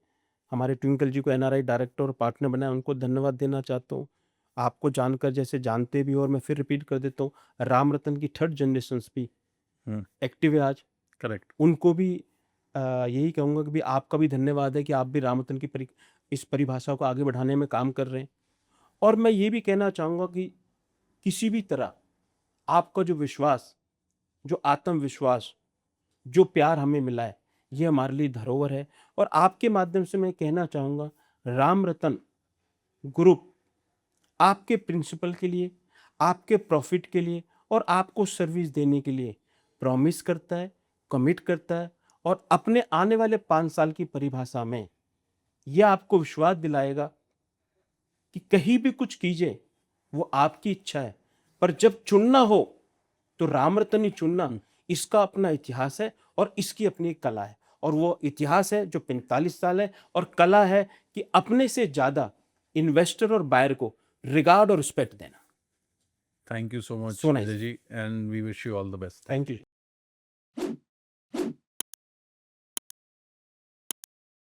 S3: हमारे ट्विंकल जी को NRI डायरेक्टर और पार्टनर बनाया, उनको धन्यवाद देना चाहता हूँ। आपको जानकर जैसे जानते भी, और मैं फिर रिपीट कर देता हूँ, राम रतन की 3rd जनरेशन्स भी एक्टिव है आज।
S2: करेक्ट.
S3: उनको भी यही कहूँगा कि भी आपका भी धन्यवाद है कि आप भी राम रतन की इस परिभाषा को आगे बढ़ाने में काम कर रहे हैं। और मैं ये भी कहना चाहूँगा कि किसी भी तरह आपका जो विश्वास, जो आत्मविश्वास, जो प्यार हमें मिला है, ये हमारे लिए धरोहर है। और आपके माध्यम से मैं कहना चाहूँगा, राम रतन ग्रुप आपके प्रिंसिपल के लिए, आपके प्रॉफिट के लिए और आपको सर्विस देने के लिए प्रॉमिस करता है, कमिट करता है, और अपने आने वाले 5 साल की परिभाषा में यह आपको विश्वास दिलाएगा कि कहीं भी कुछ कीजिए वो आपकी इच्छा है, पर जब चुनना हो तो राम रतन ही चुनना। इसका अपना इतिहास है और इसकी अपनी एक कला है, और वो इतिहास है जो 45 साल है, और कला है कि अपने से ज्यादा इन्वेस्टर और बायर को रिगार्ड और रिस्पेक्ट देना।
S2: Thank you so much
S3: So nice.
S2: Ajay ji, and we wish you all the best.
S3: Thank you.